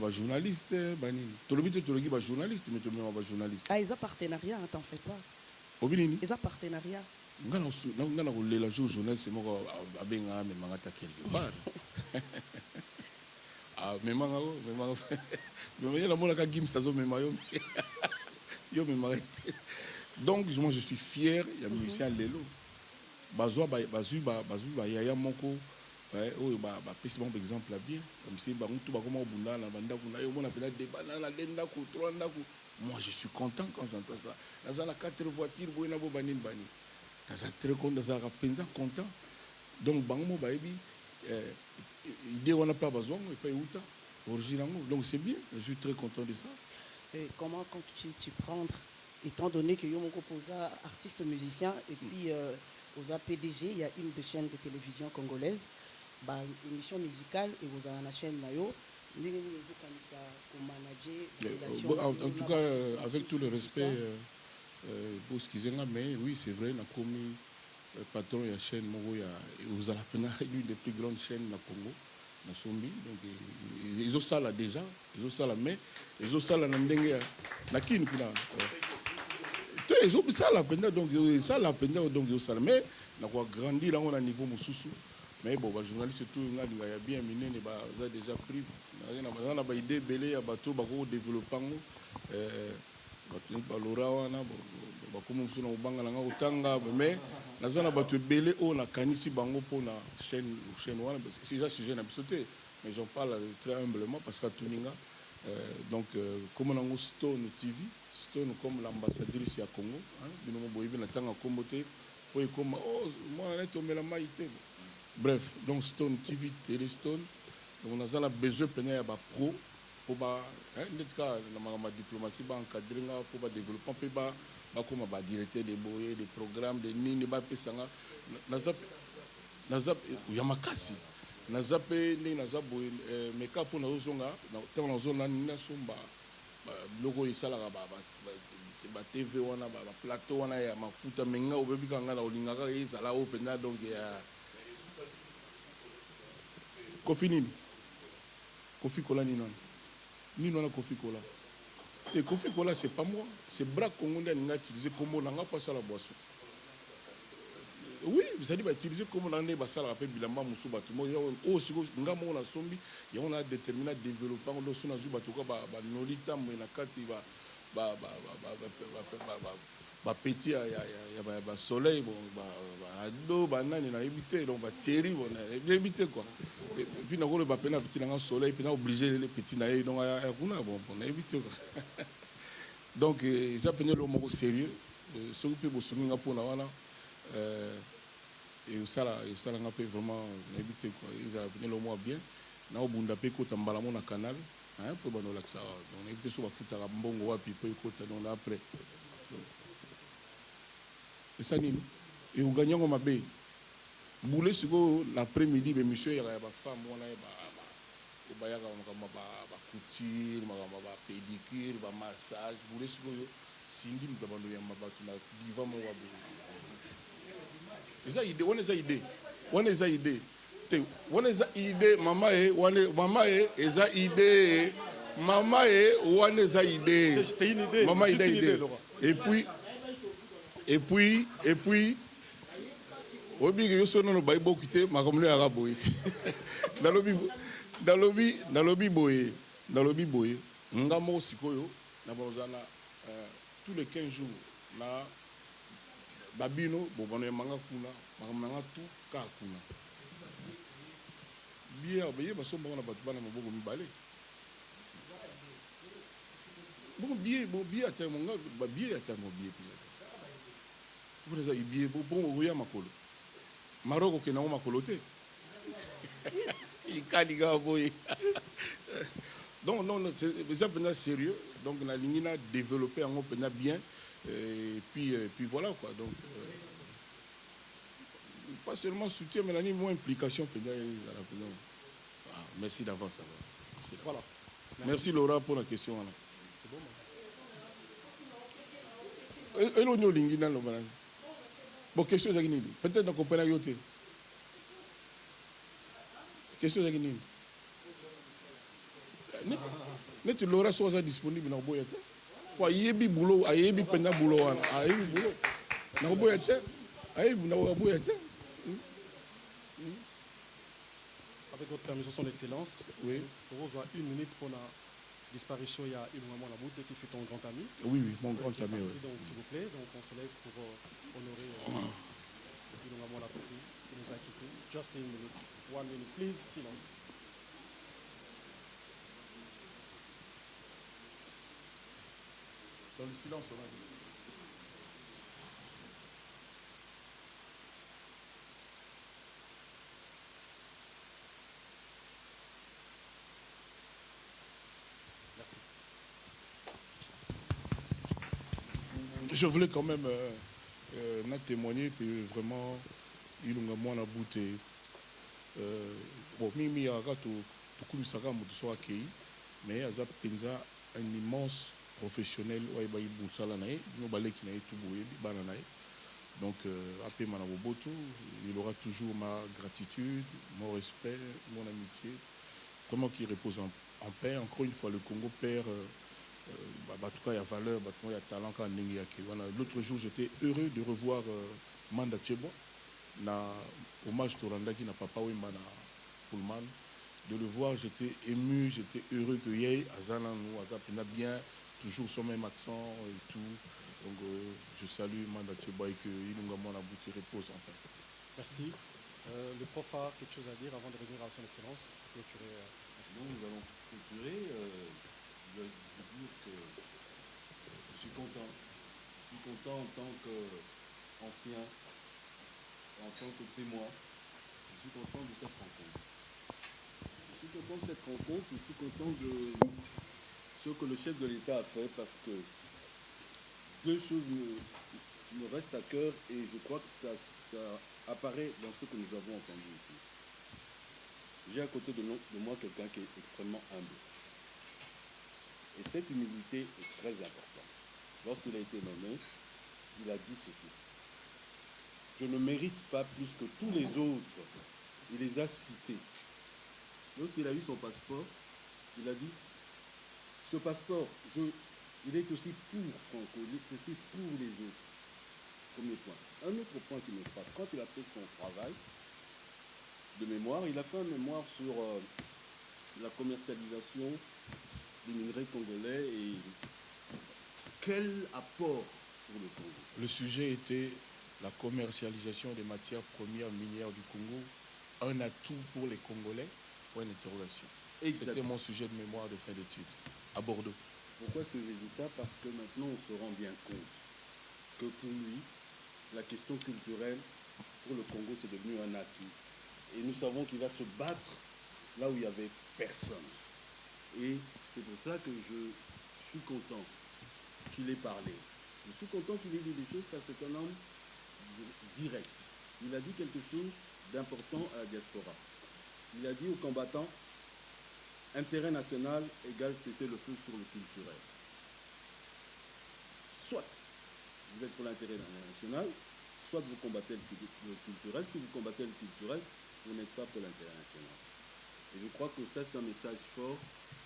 bajournaliste banini tolobi te toloki bajournaliste mais tomema bajournaliste eza partenariat t'en fais pas obi nini eza partenariat nga na kolela jour journaliste moko abenga amemanga ta quelque part memanga namonaka gims azomema yo memaka te donc moi je suis fier ya musicien lelo bazwi bayaya moko oyo bapesi bango exemple ya bien misi bango tu bakoma obunda na bandako na yo omona mpena debana na 2 ndako 3 ndako moi je suis content quand j'entends ça naza na 4 voitures boye na bo banini naza très content nazalaka mpenza content donc bango mo bayebi idée wana mpe bazwango epai euta origine yango donc c'est bien je suis très content de ça. Et comment quand tu prends étant donné que yo moko posa artiste musicien et puis aux PDG il y a une des chaînes de télévision congolaise bah émission musicale et vous avez la chaîne nayo en tout cas avec tout le respect pour ce qu'ils ont mais oui c'est vrai na komi patron ya chaîne moko ya vous avez l'une des plus grandes chaînes na Congo na Sombi donc ils ont ça là déjà ils ont ça là mais ils ont ça là na ndenge na kini kuna ils ont ça là pendant donc ça là pendant donc ils ont ça mais na quoi grandir on a niveau mosusu mais bon journaliste tout nga ya bien minene ba za déjà pris na ba idée belé ya bato ba ko développer ngo ba lora wana ba ko musu na ubanga nga utanga mais na zana bato belé o na kanisi bango pour na chaîne wana c'est déjà sujet na bisoté mais j'en parle très humblement parce que tuninga donc comme on a Stone TV Stone comme l'ambassadrice ya Congo hein bino mo boyebi na tanga kombote po ekoma oh moi na tombé la maïté. Bref, donc Stone TV, Télé Stone, on a besoin de pro pour la diplomatie, pour le développement, pour directeur des boyers, des programmes, des nini, Yamakasi, Nazape, Nazaboy, mais quand on a zone, dans la zone, logo et salaire, TV, plateau, on a ma foot, menga, au bébé, quand on a l'ingara, et ça l'a open, donc il y a. Kofi nini? Kofi Kola ni non? Ni non Kofi Kola. Et Kofi Kola c'est pas moi, c'est Bra Congolais qui a utilisé comme on n'a pas ça la boisson. Oui, vous allez utiliser comme on a pas ça la rappel bilamba musu batu. Moi oh si nga mo na sombi, ya on a déterminé développement lo sona zu batu ka ba nolita mo na kati ba petit ya soleil bon ado banani na éviter donc ba thierry bon éviter quoi et puis na ko le ba pena petit na soleil puis na obligé les petits na donc kuna bon on éviter quoi donc ils appellent le mot sérieux ce que peut bosomi nga pona wana et ça nga peut vraiment éviter quoi ils appellent le mot bien na obunda pe ko tambala mo na canal hein pour banola ça donc éviter so ba futa ka mbongo wapi pe ko ta donc après et ça nini et on gagne en mabé boulé sur l'après-midi mais monsieur il y a ba femme on a ba ya ba couture ba pédicure ba massage boulé sur sindi mtabando ya mabatu na diva mo wabu eza idée on eza idée te on eza idée mama eza idée mama on eza idée c'est une idée mama idée et puis obi que yo sono no baibo kité makamno ya raboy dans lobby boye ngamo sikoyo na bozana tous les 15 jours na babino bobono manga kuna makamanga tout ka kuna bien obiye basomba na batu bana maboko mibale bon bien ata monga ba bien ata mo bien vous avez bien bon oya makolo Maroko ke na makolo te ikali ga boye non, c'est sérieux. Donc, la ligne a développé en open bien. Et puis voilà quoi. Donc, pas seulement soutien, mais la moins implication. Merci d'avance. Voilà. Merci Laura pour la question. Bon, question peut-être qu'on peut la yoter. Question net Laura soit disponible dans Boyete. Quoi, yebi boulot, yebi penda boulot, yebi boulot. Dans Boyete, yebi dans Boyete. Avec votre permission, son excellence, oui. Pour vous, 1 minute pour la disparition, il y a Ilungamon Laboute qui fut ton grand ami. Oui, mon grand ami. Oui. Donc, s'il vous plaît, donc on se lève pour honorer Ilungamon Laboute qui nous a quittés. Just 1 minute. 1 minute, please, silence. Dans le silence, on a dit. Merci. Je voulais quand même témoigner que vraiment, Ilunga Mwana Bouté, bon, Mimi Agato, Tukumi Saka Moutousoa Kei, mais Azap Penza, un immense professionnel, donc Apé Manaboboto, il aura toujours ma gratitude, mon respect, mon amitié, vraiment qui repose en paix. Encore une fois, le Congo perd. En tout cas, il y a valeur, il y a talent. L'autre jour, j'étais heureux de revoir Manda Tchebo, hommage Toranda qui n'a pas Wimba Pullman. De le voir, j'étais ému, j'étais heureux que Yei, Azana, nous, Azapina bien, toujours son même accent et tout. Donc, je salue Manda Tchebo et que Ilunga Mwana Bouti repose en paix. Merci. Le prof a quelque chose à dire avant de revenir à son excellence. Clôturer. Nous allons clôturer. Je veux dire que je suis content. Je suis content en tant qu'ancien, en tant que témoin. Je suis content de cette rencontre. Je suis content de cette rencontre. Je suis content de ce que le chef de l'État a fait parce que deux choses me restent à cœur et je crois que ça apparaît dans ce que nous avons entendu ici. J'ai à côté de moi quelqu'un qui est extrêmement humble. Et cette humilité est très importante. Lorsqu'il a été nommé, il a dit ceci. Je ne mérite pas plus que tous les autres. Il les a cités. Lorsqu'il a eu son passeport, il a dit, ce passeport, il est aussi pour Franco, il est aussi pour les autres. Premier point. Un autre point qui me frappe, quand il a fait son travail de mémoire, il a fait un mémoire sur la commercialisation des minerais congolais et quel apport pour le Congo. Le sujet était la commercialisation des matières premières minières du Congo, un atout pour les Congolais, point d'interrogation. C'était mon sujet de mémoire de fin d'études à Bordeaux. Pourquoi est-ce que j'ai dit ça? Parce que maintenant on se rend bien compte que pour lui, la question culturelle pour le Congo c'est devenu un atout. Et nous savons qu'il va se battre là où il n'y avait personne. Et c'est pour ça que je suis content qu'il ait parlé. Je suis content qu'il ait dit des choses parce que c'est un homme direct. Il a dit quelque chose d'important à la diaspora. Il a dit aux combattants, intérêt national égale cesser le feu sur le culturel. Soit vous êtes pour l'intérêt national, soit vous combattez le culturel. Si vous combattez le culturel, vous n'êtes pas pour l'intérêt national. Et je crois que ça, c'est un message fort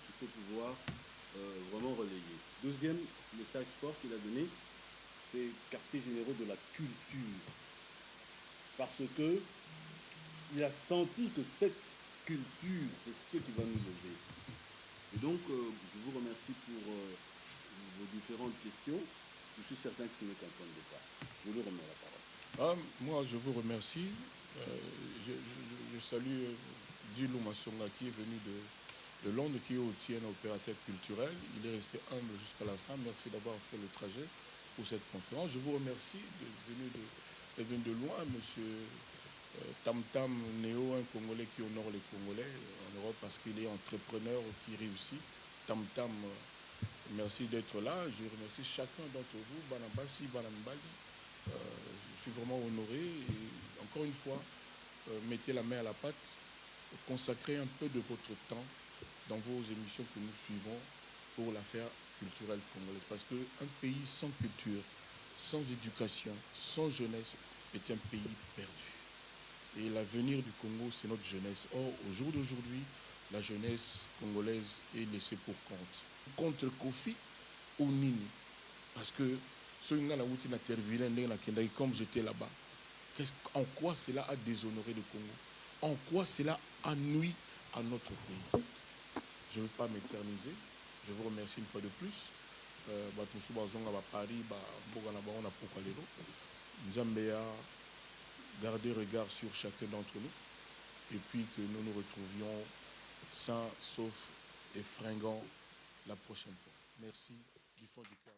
qu'il faut pouvoir vraiment relayer. Deuxième message fort qu'il a donné, c'est quartier généraux de la culture. Parce que il a senti que cette culture, c'est ce qui va nous lever. Et donc, je vous remercie pour vos différentes questions. Je suis certain que ce n'est qu'un point de départ. Je lui remets la parole. Moi, je vous remercie. Je salue Dilo Massonga qui est venu de Londres, qui est aussi un opérateur culturel. Il est resté humble jusqu'à la fin. Merci d'avoir fait le trajet pour cette conférence. Je vous remercie d'être venu de loin, monsieur Tam Tam Néo, un Congolais qui honore les Congolais en Europe parce qu'il est entrepreneur qui réussit. Tam Tam, merci d'être là. Je remercie chacun d'entre vous, Banabasi, Banambali. Je suis vraiment honoré. Et encore une fois, mettez la main à la pâte, consacrez un peu de votre temps dans vos émissions que nous suivons pour l'affaire culturelle congolaise. Parce qu'un pays sans culture, sans éducation, sans jeunesse, est un pays perdu. Et l'avenir du Congo, c'est notre jeunesse. Or, au jour d'aujourd'hui, la jeunesse congolaise est laissée pour compte. Contre Kofi ou Nini. Parce que ceux qui ont interviewé, comme j'étais là-bas, en quoi cela a déshonoré le Congo? En quoi cela a nui à notre pays? Je ne veux pas m'éterniser. Je vous remercie une fois de plus. Paris, Nzambéa, gardez regard sur chacun d'entre nous et puis que nous nous retrouvions sains, saufs et fringants la prochaine fois. Merci du fond du cœur.